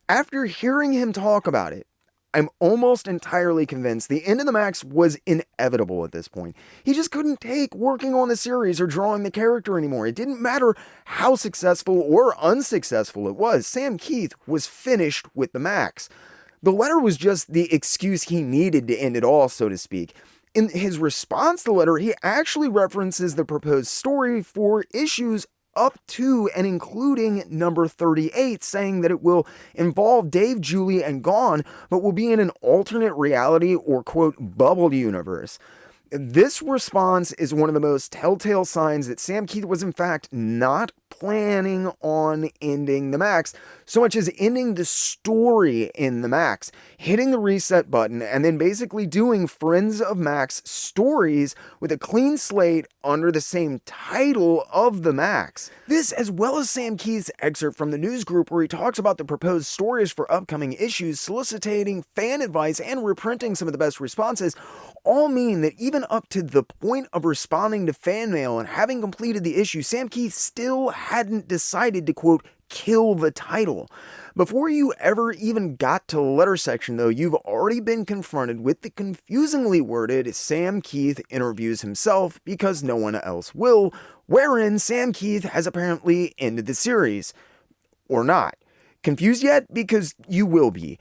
After hearing him talk about it, I'm almost entirely convinced the end of the Maxx was inevitable at this point. He just couldn't take working on the series or drawing the character anymore. It didn't matter how successful or unsuccessful it was. Sam Kieth was finished with the Maxx. The letter was just the excuse he needed to end it all, so to speak. In his response to the letter, he actually references the proposed story for issues up to and including number 38, saying that it will involve Dave, Julie, and Gone, but will be in an alternate reality or, quote, bubble universe. This response is one of the most telltale signs that Sam Kieth was in fact not planning on ending the Maxx, so much as ending the story in the Maxx, hitting the reset button, and then basically doing Friends of Maxx stories with a clean slate under the same title of the Maxx. This, as well as Sam Kieth's excerpt from the news group where he talks about the proposed stories for upcoming issues, soliciting fan advice, and reprinting some of the best responses, all mean that even up to the point of responding to fan mail and having completed the issue, Sam Kieth still hadn't decided to, quote, kill the title. Before you ever even got to the letter section, though, you've already been confronted with the confusingly worded Sam Kieth interviews himself because no one else will, wherein Sam Kieth has apparently ended the series. Or not. Confused yet? Because you will be.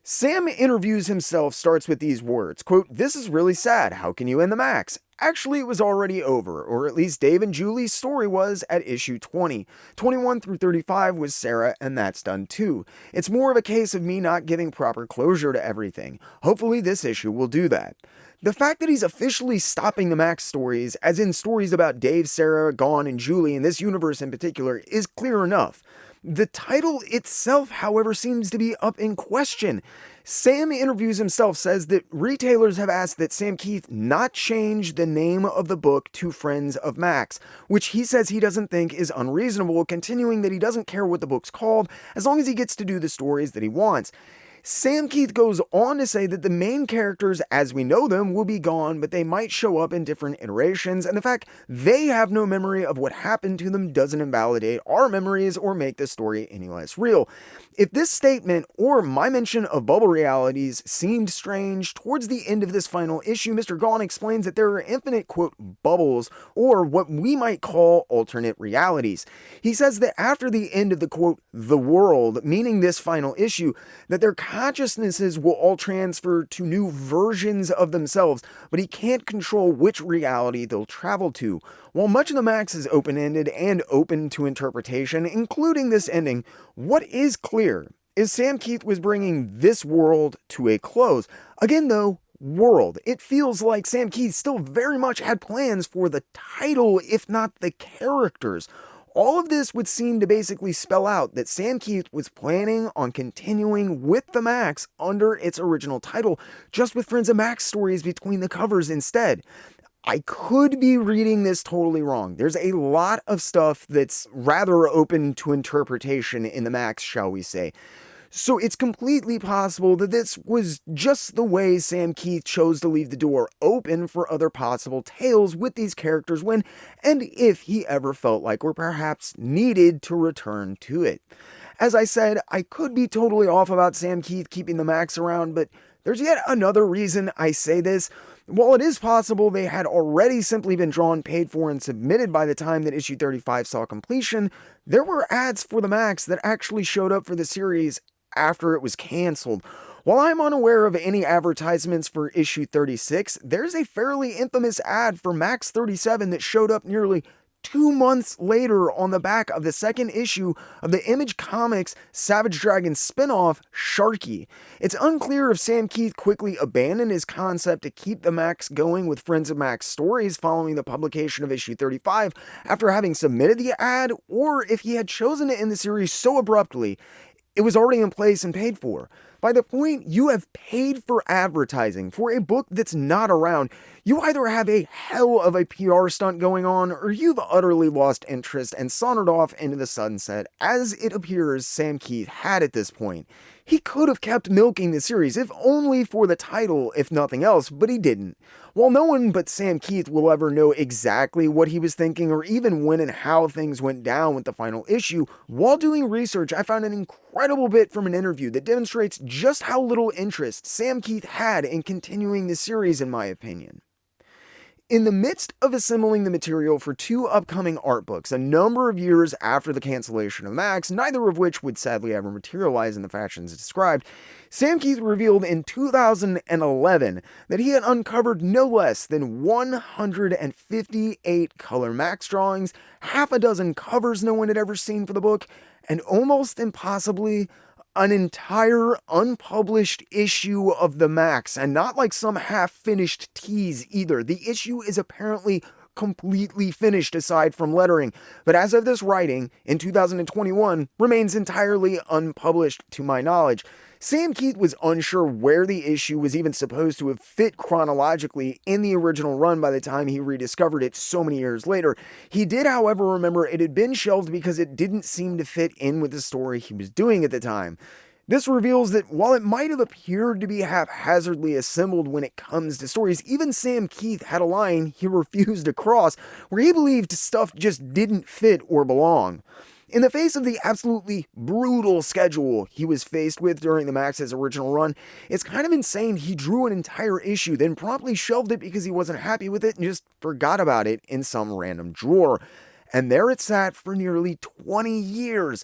Sam interviews himself starts with these words, quote, "This is really sad. How can you end the Maxx? Actually, it was already over, or at least Dave and Julie's story was at issue 20. 21 through 35 was Sarah, and that's done too. It's more of a case of me not giving proper closure to everything. Hopefully this issue will do that." The fact that he's officially stopping the Maxx stories, as in stories about Dave, Sarah, Gone, and Julie in this universe in particular, is clear enough. The title itself, however, seems to be up in question. Sam interviews himself says that retailers have asked that Sam Kieth not change the name of the book to Friends of Maxx, which he says he doesn't think is unreasonable, continuing that he doesn't care what the book's called as long as he gets to do the stories that he wants. Sam Kieth goes on to say that the main characters as we know them will be gone, but they might show up in different iterations, and the fact they have no memory of what happened to them doesn't invalidate our memories or make the story any less real. If this statement or my mention of bubble realities seemed strange, towards the end of this final issue, Mr. Gaunt explains that there are infinite, quote, bubbles, or what we might call alternate realities. He says that after the end of the, quote, the world, meaning this final issue, that their consciousnesses will all transfer to new versions of themselves, but he can't control which reality they'll travel to. While much of the Maxx is open-ended and open to interpretation, including this ending, what is clear is Sam Kieth was bringing this world to a close. Again, though, world. It feels like Sam Kieth still very much had plans for the title, if not the characters. All of this would seem to basically spell out that Sam Kieth was planning on continuing with the Maxx under its original title, just with Friends of Maxx stories between the covers instead. I could be reading this totally wrong. There's a lot of stuff that's rather open to interpretation in the Maxx, shall we say. So it's completely possible that this was just the way Sam Kieth chose to leave the door open for other possible tales with these characters when and if he ever felt like or perhaps needed to return to it. As I said, I could be totally off about Sam Kieth keeping the Maxx around, but there's yet another reason I say this. While it is possible they had already simply been drawn, paid for, and submitted by the time that issue 35 saw completion, there were ads for the Maxx that actually showed up for the series after it was canceled. While I'm unaware of any advertisements for issue 36, there's a fairly infamous ad for Maxx 37 that showed up nearly 2 months later on the back of the second issue of the Image Comics Savage Dragon spin-off, Sharky. It's unclear if Sam Kieth quickly abandoned his concept to keep the Maxx going with Friends of Maxx stories following the publication of issue 35 after having submitted the ad, or if he had chosen to end the series so abruptly it was already in place and paid for. By the point you have paid for advertising for a book that's not around, you either have a hell of a PR stunt going on, or you've utterly lost interest and sauntered off into the sunset, as it appears Sam Kieth had at this point. He could have kept milking the series, if only for the title, if nothing else, but he didn't. While no one but Sam Kieth will ever know exactly what he was thinking or even when and how things went down with the final issue, while doing research I found an incredible bit from an interview that demonstrates just how little interest Sam Kieth had in continuing the series, in my opinion. In the midst of assembling the material for 2 upcoming art books a number of years after the cancellation of Maxx, neither of which would sadly ever materialize in the fashions described, Sam Kieth revealed in 2011 that he had uncovered no less than 158 color Maxx drawings, half a dozen covers no one had ever seen for the book, and almost impossibly an entire unpublished issue of the Maxx, and not like some half-finished tease either. The issue is apparently completely finished aside from lettering, but as of this writing, in 2021, remains entirely unpublished to my knowledge. Sam Kieth was unsure where the issue was even supposed to have fit chronologically in the original run by the time he rediscovered it so many years later. He did, however, remember it had been shelved because it didn't seem to fit in with the story he was doing at the time. This reveals that while it might have appeared to be haphazardly assembled when it comes to stories, even Sam Kieth had a line he refused to cross where he believed stuff just didn't fit or belong. In the face of the absolutely brutal schedule he was faced with during the Maxx's original run, it's kind of insane he drew an entire issue, then promptly shelved it because he wasn't happy with it and just forgot about it in some random drawer. And there it sat for nearly 20 years.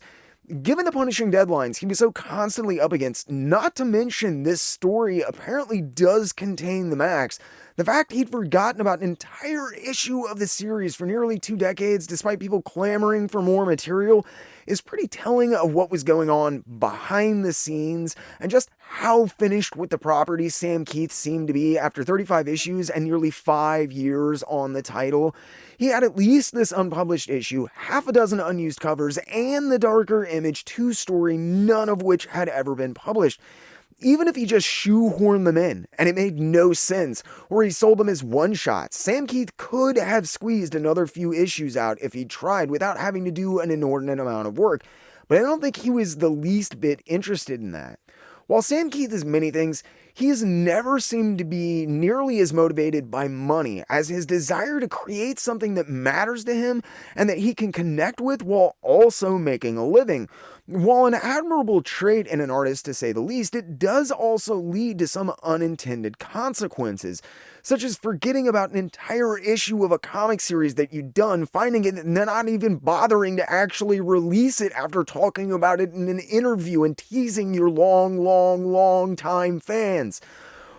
Given the punishing deadlines he was so constantly up against, not to mention this story apparently does contain the Maxx, the fact he'd forgotten about an entire issue of the series for nearly 2 decades despite people clamoring for more material is pretty telling of what was going on behind the scenes and just how finished with the property Sam Kieth seemed to be after 35 issues and nearly 5 years on the title. He had at least this unpublished issue, half a dozen unused covers, and the darker Image 2 story, none of which had ever been published. Even if he just shoehorned them in, and it made no sense, or he sold them as one-shots, Sam Kieth could have squeezed another few issues out if he tried without having to do an inordinate amount of work, but I don't think he was the least bit interested in that. While Sam Kieth is many things, he has never seemed to be nearly as motivated by money as his desire to create something that matters to him and that he can connect with while also making a living. While an admirable trait in an artist to say the least, it does also lead to some unintended consequences, such as forgetting about an entire issue of a comic series that you'd done, finding it and then not even bothering to actually release it after talking about it in an interview and teasing your long time fans.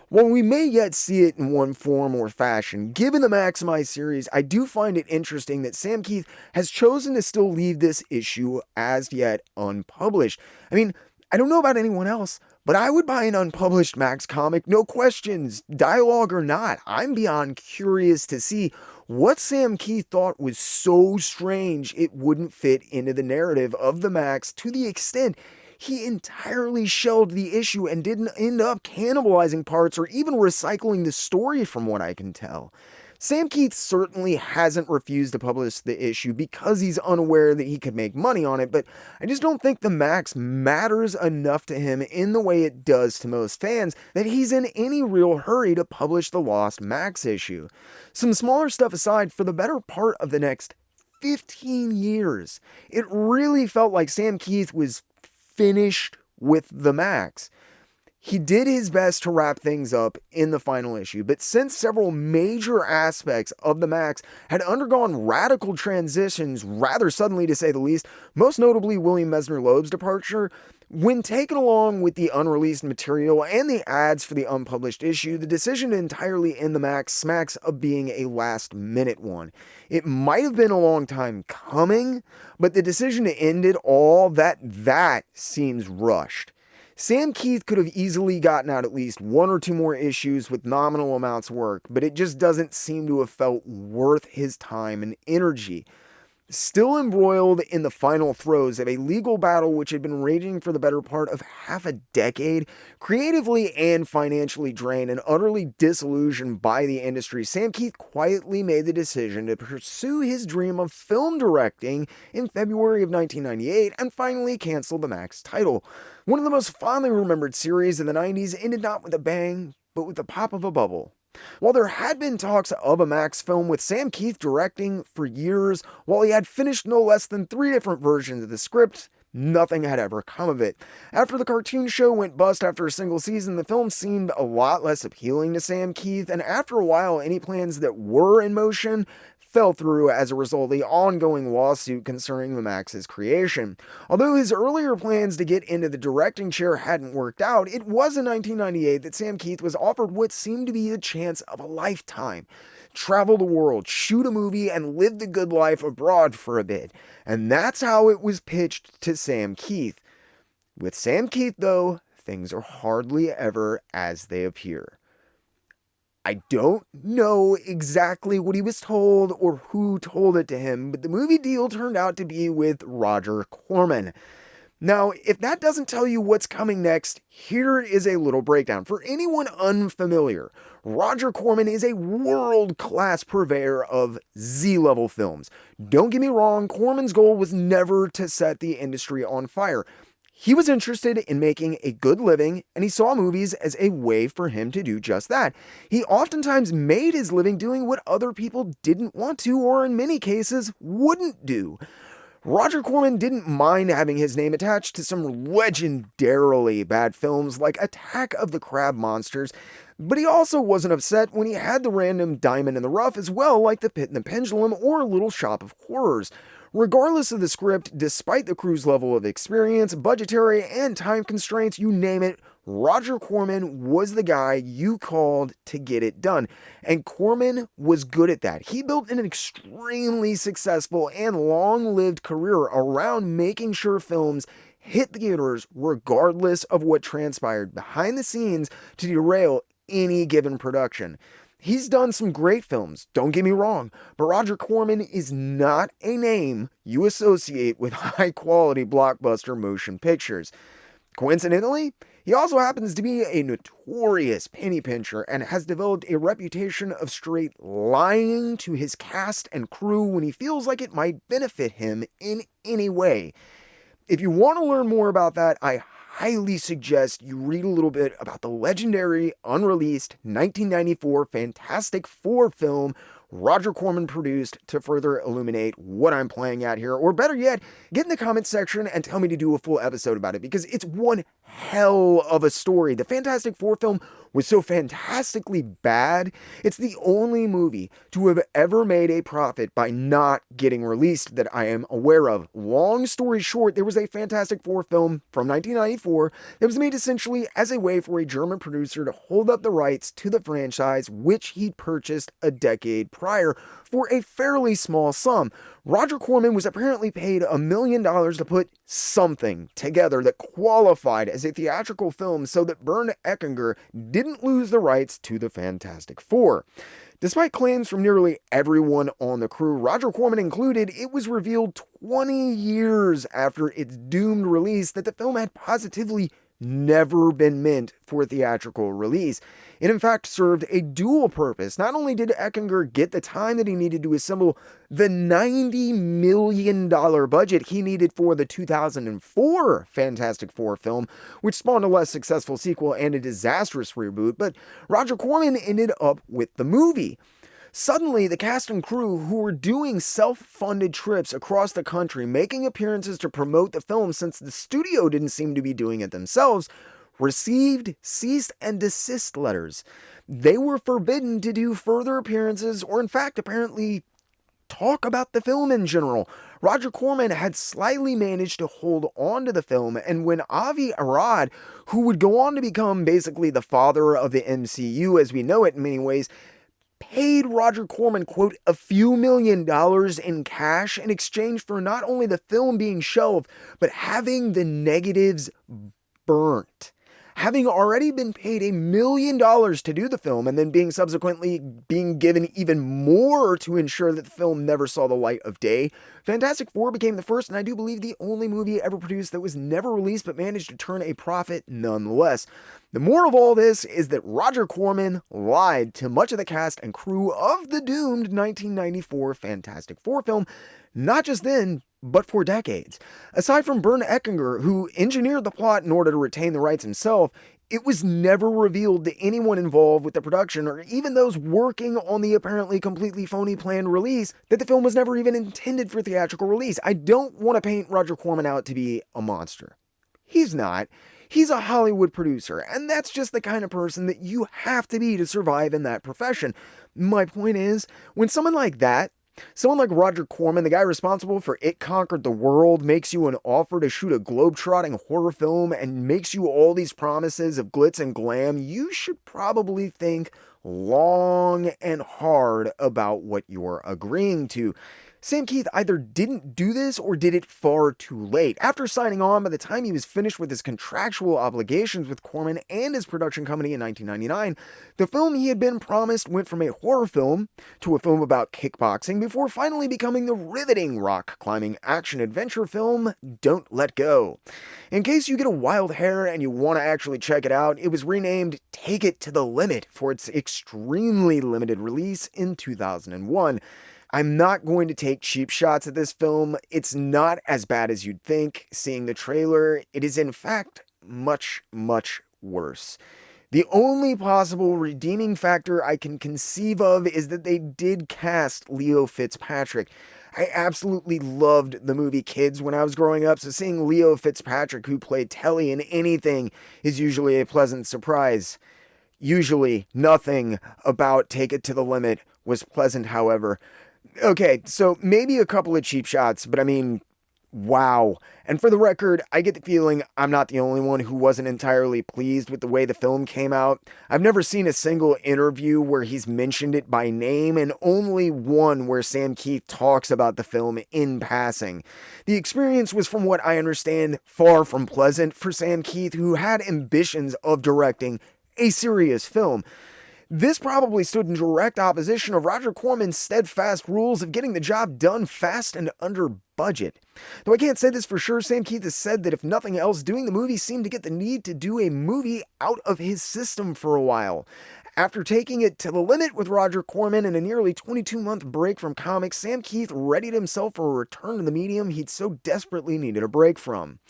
While we may yet see it in one form or fashion, given the Maximize series, I do find it interesting that Sam Kieth has chosen to still leave this issue as yet unpublished. I mean, I don't know about anyone else, but I would buy an unpublished Maxx comic, no questions, dialogue or not. I'm beyond curious to see what Sam Kieth thought was so strange it wouldn't fit into the narrative of the Maxx to the extent he entirely shelved the issue and didn't end up cannibalizing parts or even recycling the story from what I can tell. Sam Kieth certainly hasn't refused to publish the issue because he's unaware that he could make money on it, but I just don't think the Maxx matters enough to him in the way it does to most fans that he's in any real hurry to publish the lost Maxx issue. Some smaller stuff aside, for the better part of the next 15 years, it really felt like Sam Kieth was finished with the Maxx. He did his best to wrap things up in the final issue, but since several major aspects of the Maxx had undergone radical transitions rather suddenly to say the least, most notably William Messner-Loebs' departure, when taken along with the unreleased material and the ads for the unpublished issue, the decision to entirely end the Maxx smacks of being a last-minute one. It might have been a long time coming, but the decision to end it all, that seems rushed. Sam Kieth could have easily gotten out at least one or two more issues with nominal amounts of work, but it just doesn't seem to have felt worth his time and energy. Still embroiled in the final throes of a legal battle which had been raging for the better part of half a decade, creatively and financially drained and utterly disillusioned by the industry, Sam Kieth quietly made the decision to pursue his dream of film directing in February of 1998 and finally canceled the Maxx title. One of the most fondly remembered series in the 90s ended not with a bang, but with the pop of a bubble. While there had been talks of a Maxx film with Sam Kieth directing for years, while he had finished no less than 3 different versions of the script, nothing had ever come of it. After the cartoon show went bust after a single season, the film seemed a lot less appealing to Sam Kieth, and after a while, any plans that were in motion fell through as a result of the ongoing lawsuit concerning the Maxx's creation. Although his earlier plans to get into the directing chair hadn't worked out, it was in 1998 that Sam Kieth was offered what seemed to be the chance of a lifetime. Travel the world, shoot a movie, and live the good life abroad for a bit. And that's how it was pitched to Sam Kieth. With Sam Kieth, though, things are hardly ever as they appear. I don't know exactly what he was told or who told it to him, but the movie deal turned out to be with Roger Corman. Now, if that doesn't tell you what's coming next, here is a little breakdown. For anyone unfamiliar, Roger Corman is a world-class purveyor of Z-level films. Don't get me wrong, Corman's goal was never to set the industry on fire. He was interested in making a good living, and he saw movies as a way for him to do just that. He oftentimes made his living doing what other people didn't want to, or in many cases, wouldn't do. Roger Corman didn't mind having his name attached to some legendarily bad films like Attack of the Crab Monsters, but he also wasn't upset when he had the random diamond in the rough as well, like The Pit and the Pendulum or Little Shop of Horrors. Regardless of the script, despite the crew's level of experience, budgetary, and time constraints, you name it, Roger Corman was the guy you called to get it done. And Corman was good at that. He built an extremely successful and long-lived career around making sure films hit theaters regardless of what transpired behind the scenes to derail any given production. He's done some great films, don't get me wrong, but Roger Corman is not a name you associate with high-quality blockbuster motion pictures. Coincidentally, he also happens to be a notorious penny pincher and has developed a reputation of straight lying to his cast and crew when he feels like it might benefit him in any way. If you want to learn more about that, I highly suggest you read a little bit about the legendary, unreleased 1994 Fantastic Four film Roger Corman produced to further illuminate what I'm playing at here. Or better yet, get in the comments section and tell me to do a full episode about it, because it's one hell of a story. The Fantastic Four film was so fantastically bad, it's the only movie to have ever made a profit by not getting released that I am aware of. Long story short, there was a Fantastic Four film from 1994 that was made essentially as a way for a German producer to hold up the rights to the franchise, which he'd purchased a decade prior for a fairly small sum. Roger Corman was apparently paid $1 million to put something together that qualified as a theatrical film so that Bernd Eckinger didn't lose the rights to the Fantastic Four. Despite claims from nearly everyone on the crew, Roger Corman included, it was revealed 20 years after its doomed release that the film had positively never been meant for theatrical release. It in fact served a dual purpose. Not only did Eckinger get the time that he needed to assemble the $90 million budget he needed for the 2004 Fantastic Four film, which spawned a less successful sequel and a disastrous reboot, but Roger Corman ended up with the movie. Suddenly, the cast and crew, who were doing self-funded trips across the country, making appearances to promote the film since the studio didn't seem to be doing it themselves, received cease and desist letters. They were forbidden to do further appearances or, in fact, apparently talk about the film in general. Roger Corman had slightly managed to hold on to the film, and when Avi Arad, who would go on to become basically the father of the MCU as we know it in many ways, paid Roger Corman, quote, a few $1 million in cash in exchange for not only the film being shelved, but having the negatives burnt. Having already been paid $1 million to do the film and then subsequently being given even more to ensure that the film never saw the light of day, Fantastic Four became the first and I do believe the only movie ever produced that was never released but managed to turn a profit nonetheless. The moral of all this is that Roger Corman lied to much of the cast and crew of the doomed 1994 Fantastic Four film, not just then, but for decades. Aside from Bernd Eckinger, who engineered the plot in order to retain the rights himself, it was never revealed to anyone involved with the production, or even those working on the apparently completely phony planned release, that the film was never even intended for theatrical release. I don't want to paint Roger Corman out to be a monster. He's not. He's a Hollywood producer, and that's just the kind of person that you have to be to survive in that profession. My point is, when someone like that, someone like Roger Corman, the guy responsible for It Conquered the World, makes you an offer to shoot a globe-trotting horror film and makes you all these promises of glitz and glam, you should probably think long and hard about what you're agreeing to. Sam Kieth either didn't do this or did it far too late. After signing on, by the time he was finished with his contractual obligations with Corman and his production company in 1999, the film he had been promised went from a horror film to a film about kickboxing before finally becoming the riveting rock-climbing action-adventure film Don't Let Go. In case you get a wild hair and you want to actually check it out, it was renamed Take It to the Limit for its extremely limited release in 2001. I'm not going to take cheap shots at this film. It's not as bad as you'd think. Seeing the trailer, it is in fact much, much worse. The only possible redeeming factor I can conceive of is that they did cast Leo Fitzpatrick. I absolutely loved the movie Kids when I was growing up, so seeing Leo Fitzpatrick, who played Telly in anything, is usually a pleasant surprise. Usually, nothing about Take It to the Limit was pleasant, however. Okay, so maybe a couple of cheap shots, but I mean, wow. And for the record, I get the feeling I'm not the only one who wasn't entirely pleased with the way the film came out. I've never seen a single interview where he's mentioned it by name, and only one where Sam Kieth talks about the film in passing. The experience was, from what I understand, far from pleasant for Sam Kieth, who had ambitions of directing a serious film. This probably stood in direct opposition of Roger Corman's steadfast rules of getting the job done fast and under budget. Though I can't say this for sure, Sam Kieth has said that if nothing else, doing the movie seemed to get the need to do a movie out of his system for a while. After taking it to the limit with Roger Corman and a nearly 22-month break from comics, Sam Kieth readied himself for a return to the medium he'd so desperately needed a break from.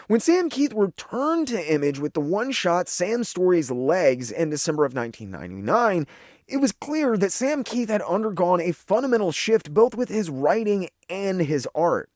When Sam Kieth returned to Image with the one-shot Sam Story's Legs in December of 1999, it was clear that Sam Kieth had undergone a fundamental shift both with his writing and his art.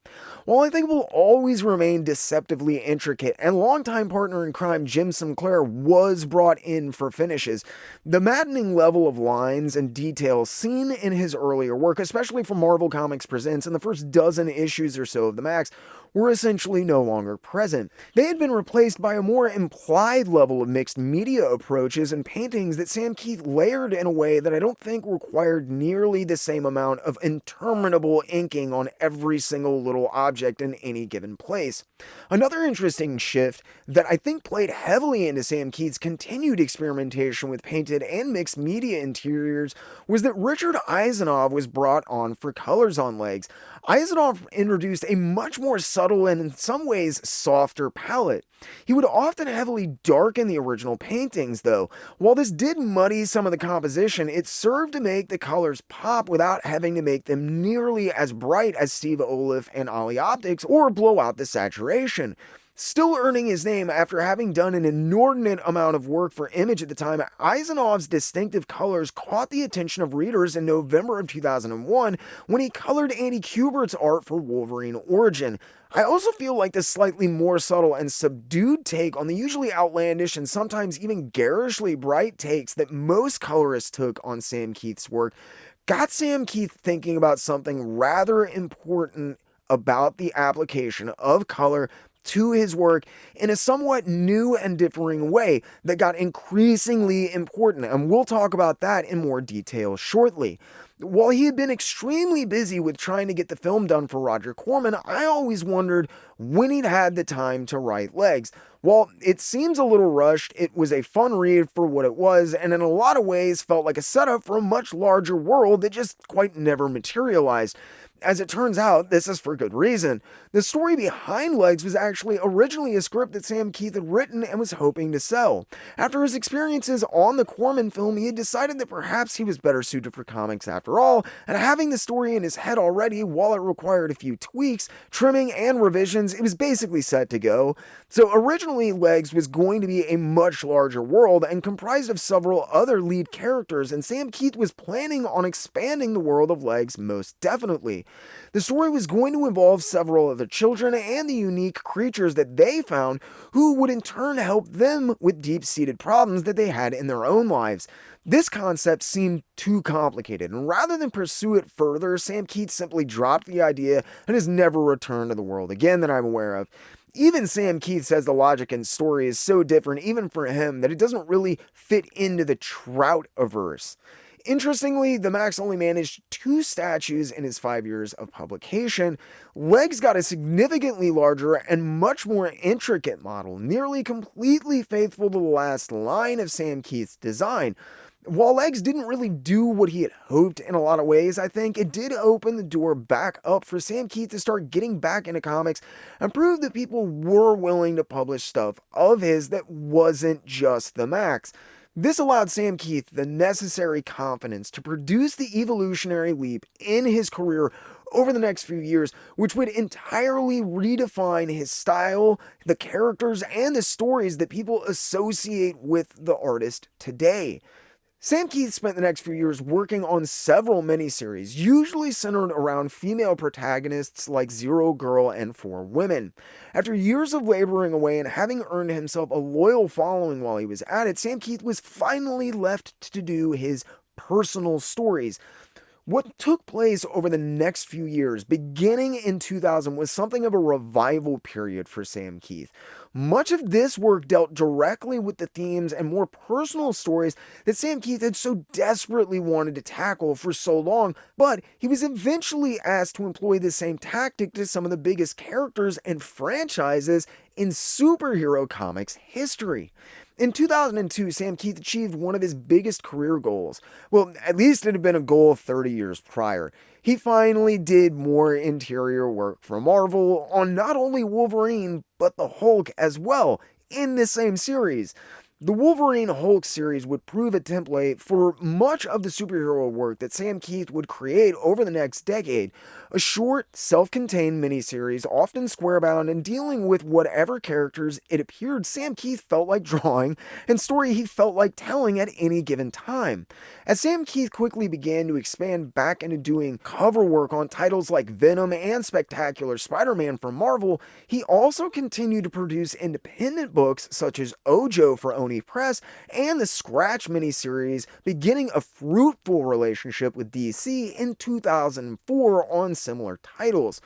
While I think it will always remain deceptively intricate, and longtime partner in crime Jim Sinclair was brought in for finishes, the maddening level of lines and details seen in his earlier work, especially from Marvel Comics Presents in the first dozen issues or so of the Maxx, were essentially no longer present. They had been replaced by a more implied level of mixed media approaches and paintings that Sam Kieth layered in a way that I don't think required nearly the same amount of interminable inking on every single little object in any given place. Another interesting shift that I think played heavily into Sam Kieth's continued experimentation with painted and mixed media interiors was that Richard Eisenoff was brought on for colors on Legs. Eisenoff introduced a much more subtle and in some ways softer palette. He would often heavily darken the original paintings though. While this did muddy some of the composition, it served to make the colors pop without having to make them nearly as bright as Steve Oliff and Ollie Optics or blow out the saturation. Still earning his name after having done an inordinate amount of work for Image at the time, Eisenoff's distinctive colors caught the attention of readers in November of 2001 when he colored Andy Kubert's art for Wolverine Origin. I also feel like the slightly more subtle and subdued take on the usually outlandish and sometimes even garishly bright takes that most colorists took on Sam Kieth's work got Sam Kieth thinking about something rather important about the application of color to his work in a somewhat new and differing way that got increasingly important, and we'll talk about that in more detail shortly. While he had been extremely busy with trying to get the film done for Roger Corman, I always wondered when he'd had the time to write Legs. While it seems a little rushed, it was a fun read for what it was, and in a lot of ways felt like a setup for a much larger world that just quite never materialized. As it turns out, this is for good reason. The story behind Legs was actually originally a script that Sam Kieth had written and was hoping to sell. After his experiences on the Corman film, he had decided that perhaps he was better suited for comics after all, and having the story in his head already, while it required a few tweaks, trimming, and revisions, it was basically set to go. So originally, Legs was going to be a much larger world and comprised of several other lead characters, and Sam Kieth was planning on expanding the world of Legs most definitely. The story was going to involve several of the children and the unique creatures that they found, who would in turn help them with deep-seated problems that they had in their own lives. This concept seemed too complicated, and rather than pursue it further, Sam Kieth simply dropped the idea and has never returned to the world again that I'm aware of. Even Sam Kieth says the logic and story is so different, even for him, that it doesn't really fit into the Trout-averse. Interestingly, the Maxx only managed 2 statues in his 5 years of publication. Legs got a significantly larger and much more intricate model, nearly completely faithful to the last line of Sam Kieth's design. While Legs didn't really do what he had hoped in a lot of ways, I think it did open the door back up for Sam Kieth to start getting back into comics and prove that people were willing to publish stuff of his that wasn't just the Maxx. This allowed Sam Kieth the necessary confidence to produce the evolutionary leap in his career over the next few years, which would entirely redefine his style, the characters, and the stories that people associate with the artist today. Sam Kieth spent the next few years working on several miniseries, usually centered around female protagonists like Zero Girl and Four Women. After years of laboring away and having earned himself a loyal following while he was at it, Sam Kieth was finally left to do his personal stories. What took place over the next few years, beginning in 2000, was something of a revival period for Sam Kieth. Much of this work dealt directly with the themes and more personal stories that Sam Kieth had so desperately wanted to tackle for so long, but he was eventually asked to employ the same tactic to some of the biggest characters and franchises in superhero comics history. In 2002, Sam Kieth achieved one of his biggest career goals. Well, at least it had been a goal 30 years prior. He finally did more interior work for Marvel on not only Wolverine, but the Hulk as well, in the same series. The Wolverine Hulk series would prove a template for much of the superhero work that Sam Kieth would create over the next decade. A short, self-contained miniseries, often square-bound and dealing with whatever characters it appeared Sam Kieth felt like drawing and story he felt like telling at any given time. As Sam Kieth quickly began to expand back into doing cover work on titles like Venom and Spectacular Spider-Man for Marvel, he also continued to produce independent books such as Ojo for Oni Press and the Scratch miniseries, beginning a fruitful relationship with DC in 2004 on similar titles.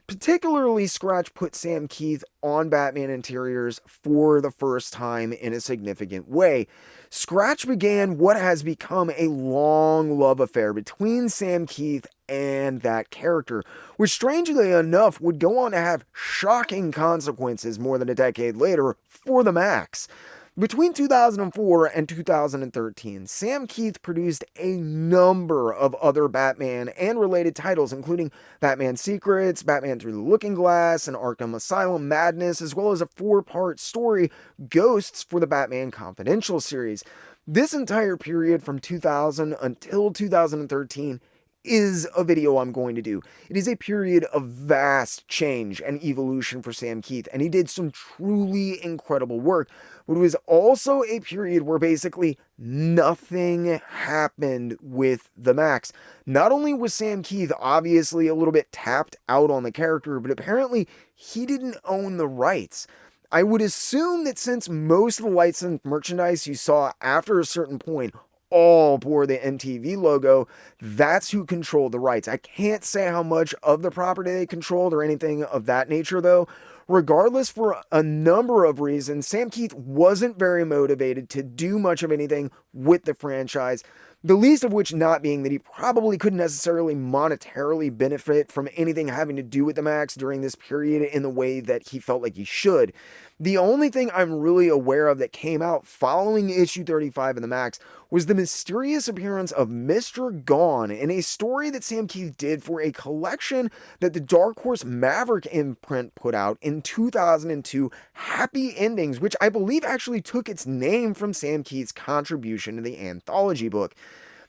Particularly, Scratch put Sam Kieth on Batman interiors for the first time in a significant way. Scratch began what has become a long love affair between Sam Kieth and that character, which strangely enough would go on to have shocking consequences more than a decade later for the Maxx. Between 2004 and 2013, Sam Kieth produced a number of other Batman and related titles, including Batman Secrets, Batman Through the Looking Glass, and Arkham Asylum Madness, as well as a 4-part story, Ghosts, for the Batman Confidential series. This entire period from 2000 until 2013 is a video I'm going to do. It is a period of vast change and evolution for Sam Kieth, and he did some truly incredible work, but it was also a period where basically nothing happened with the Maxx. Not only was Sam Kieth obviously a little bit tapped out on the character, but apparently he didn't own the rights. I would assume that since most of the licensed merchandise you saw after a certain point all bore the MTV logo, that's who controlled the rights. I can't say how much of the property they controlled or anything of that nature, though. Regardless, for a number of reasons, Sam Kieth wasn't very motivated to do much of anything with the franchise, the least of which not being that he probably couldn't necessarily monetarily benefit from anything having to do with the Maxx during this period in the way that he felt like he should. The only thing I'm really aware of that came out following issue 35 of the Maxx was the mysterious appearance of Mr. Gone in a story that Sam Kieth did for a collection that the Dark Horse Maverick imprint put out in 2002, Happy Endings, which I believe actually took its name from Sam Kieth's contribution to the anthology book.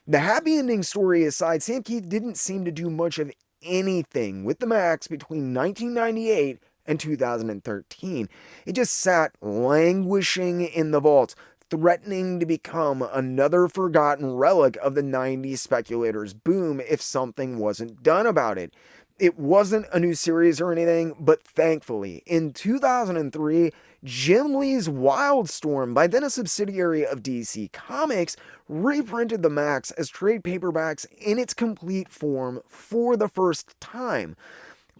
The Happy Ending story aside, Sam Kieth didn't seem to do much of anything with the Maxx between 1998 and 2013. It just sat languishing in the vault, threatening to become another forgotten relic of the 90s speculators' boom if something wasn't done about it. It wasn't a new series or anything, but thankfully, in 2003, Jim Lee's Wildstorm, by then a subsidiary of DC Comics, reprinted the Maxx as trade paperbacks in its complete form for the first time.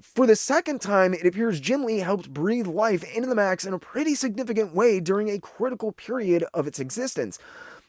For the second time, it appears Jim Lee helped breathe life into the Maxx in a pretty significant way during a critical period of its existence.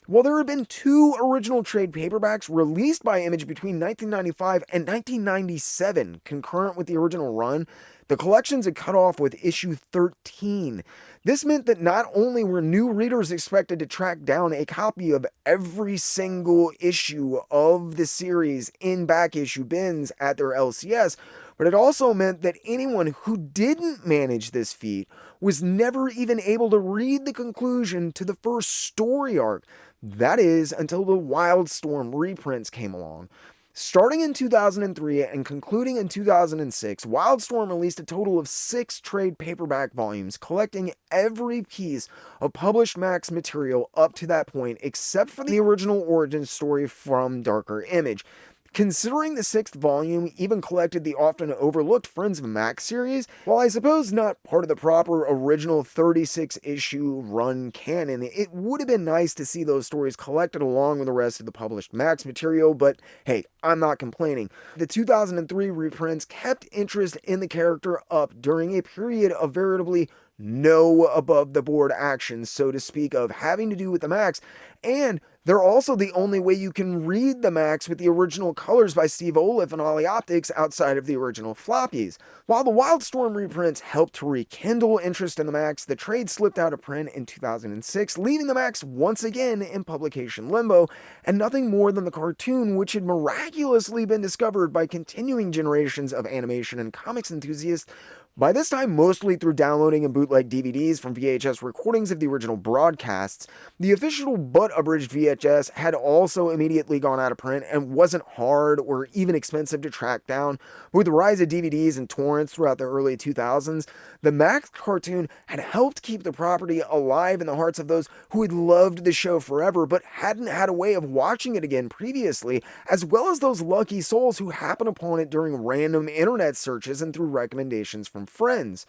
While there have been 2 original trade paperbacks released by Image between 1995 and 1997, concurrent with the original run, the collections had cut off with issue 13. This meant that not only were new readers expected to track down a copy of every single issue of the series in back issue bins at their LCS, but it also meant that anyone who didn't manage this feat was never even able to read the conclusion to the first story arc. That is, until the Wildstorm reprints came along. Starting in 2003 and concluding in 2006, Wildstorm released a total of 6 trade paperback volumes, collecting every piece of published Maxx material up to that point, except for the original origin story from Darker Image. Considering the 6th volume even collected the often overlooked Friends of Maxx series, while I suppose not part of the proper original 36-issue run canon, it would have been nice to see those stories collected along with the rest of the published Maxx material, but hey, I'm not complaining. The 2003 reprints kept interest in the character up during a period of veritably no above-the-board action, so to speak, of having to do with the Maxx, and they're also the only way you can read the Maxx with the original colors by Steve Oliff and Ollie Optics outside of the original floppies. While the Wildstorm reprints helped to rekindle interest in the Maxx, the trade slipped out of print in 2006, leaving the Maxx once again in publication limbo, and nothing more than the cartoon, which had miraculously been discovered by continuing generations of animation and comics enthusiasts, By this time, mostly through downloading and bootleg DVDs from VHS recordings of the original broadcasts, the official but abridged VHS had also immediately gone out of print and wasn't hard or even expensive to track down. With the rise of DVDs and torrents throughout the early 2000s, the Maxx cartoon had helped keep the property alive in the hearts of those who had loved the show forever but hadn't had a way of watching it again previously, as well as those lucky souls who happened upon it during random internet searches and through recommendations from friends.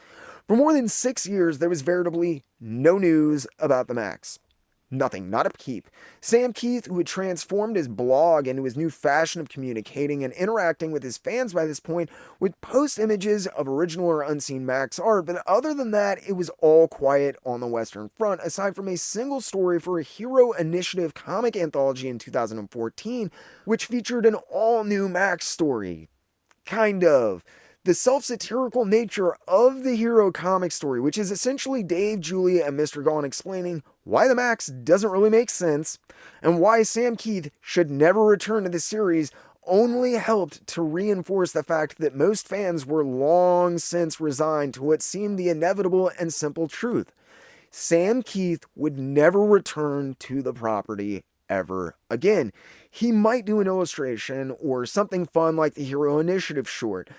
For more than 6 years, there was veritably no news about the Maxx. Nothing, not a peep. Sam Kieth, who had transformed his blog into his new fashion of communicating and interacting with his fans by this point, would post images of original or unseen Maxx art, but other than that, it was all quiet on the Western Front, aside from a single story for a Hero Initiative comic anthology in 2014, which featured an all-new Maxx story. Kind of. The self-satirical nature of the Hero comic story, which is essentially Dave, Julia, and Mr. Gone explaining why the Maxx doesn't really make sense, and why Sam Kieth should never return to the series, only helped to reinforce the fact that most fans were long since resigned to what seemed the inevitable and simple truth. Sam Kieth would never return to the property ever again. He might do an illustration or something fun like the Hero Initiative short,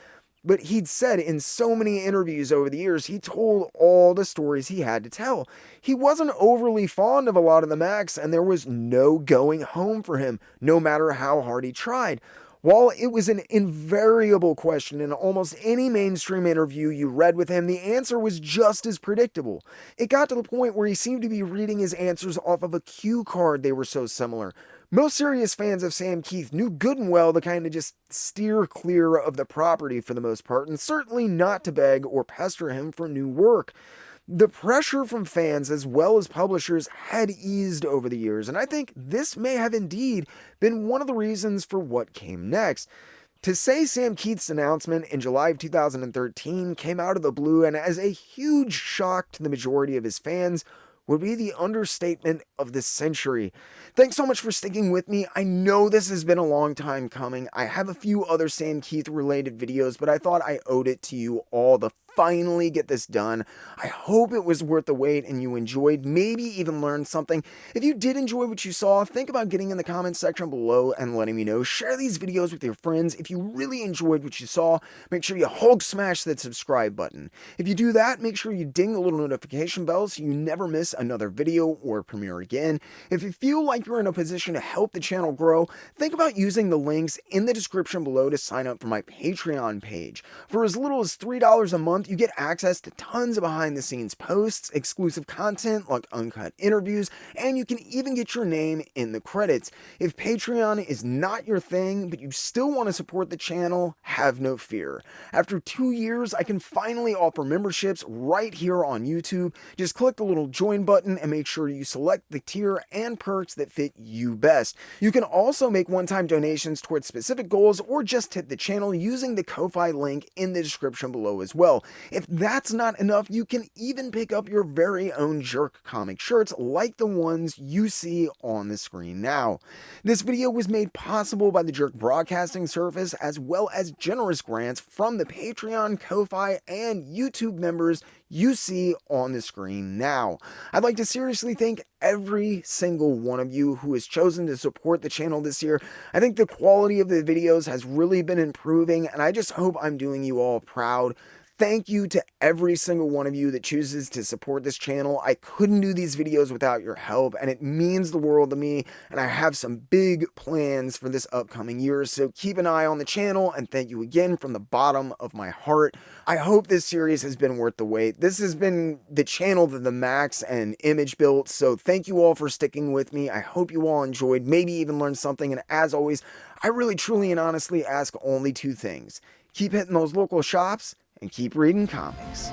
but he'd said in so many interviews over the years, he told all the stories he had to tell. He wasn't overly fond of a lot of the Maxx, and there was no going home for him, no matter how hard he tried. While it was an invariable question in almost any mainstream interview you read with him, the answer was just as predictable. It got to the point where he seemed to be reading his answers off of a cue card, they were so similar. Most serious fans of Sam Kieth knew good and well to kind of just steer clear of the property for the most part, and certainly not to beg or pester him for new work. The pressure from fans as well as publishers had eased over the years, and I think this may have indeed been one of the reasons for what came next. To say Sam Kieth's announcement in July of 2013 came out of the blue and as a huge shock to the majority of his fans would be the understatement of the century. Thanks so much for sticking with me. I know this has been a long time coming. I have a few other Sam Kieth related videos, but I thought I owed it to you all to finally get this done. I hope it was worth the wait and you enjoyed, maybe even learned something. If you did enjoy what you saw, think about getting in the comments section below and letting me know. Share these videos with your friends. If you really enjoyed what you saw, make sure you Hulk smash that subscribe button. If you do that, make sure you ding the little notification bell so you never miss another video or premiere again. If you feel like you're in a position to help the channel grow, think about using the links in the description below to sign up for my Patreon page. For as little as $3 a month, you get access to tons of behind-the-scenes posts, exclusive content like uncut interviews, and you can even get your name in the credits. If Patreon is not your thing, but you still want to support the channel, have no fear. After 2 years, I can finally offer memberships right here on YouTube. Just click the little join button and make sure you select the tier and perks that fit you best. You can also make one-time donations towards specific goals or just tip the channel using the Ko-Fi link in the description below as well. If that's not enough, you can even pick up your very own JerkComic shirts like the ones you see on the screen now. This video was made possible by the Jerk Broadcasting Service as well as generous grants from the Patreon, Ko-Fi, and YouTube members you see on the screen now. I'd like to seriously thank every single one of you who has chosen to support the channel this year. I think the quality of the videos has really been improving, and I just hope I'm doing you all proud. Thank you to every single one of you that chooses to support this channel. I couldn't do these videos without your help, and it means the world to me, and I have some big plans for this upcoming year, so keep an eye on the channel, and thank you again from the bottom of my heart. I hope this series has been worth the wait. This has been the channel that the Maxx and Image built, so thank you all for sticking with me. I hope you all enjoyed, maybe even learned something, and as always, I really, truly, and honestly ask only two things. Keep hitting those local shops, and keep reading comics.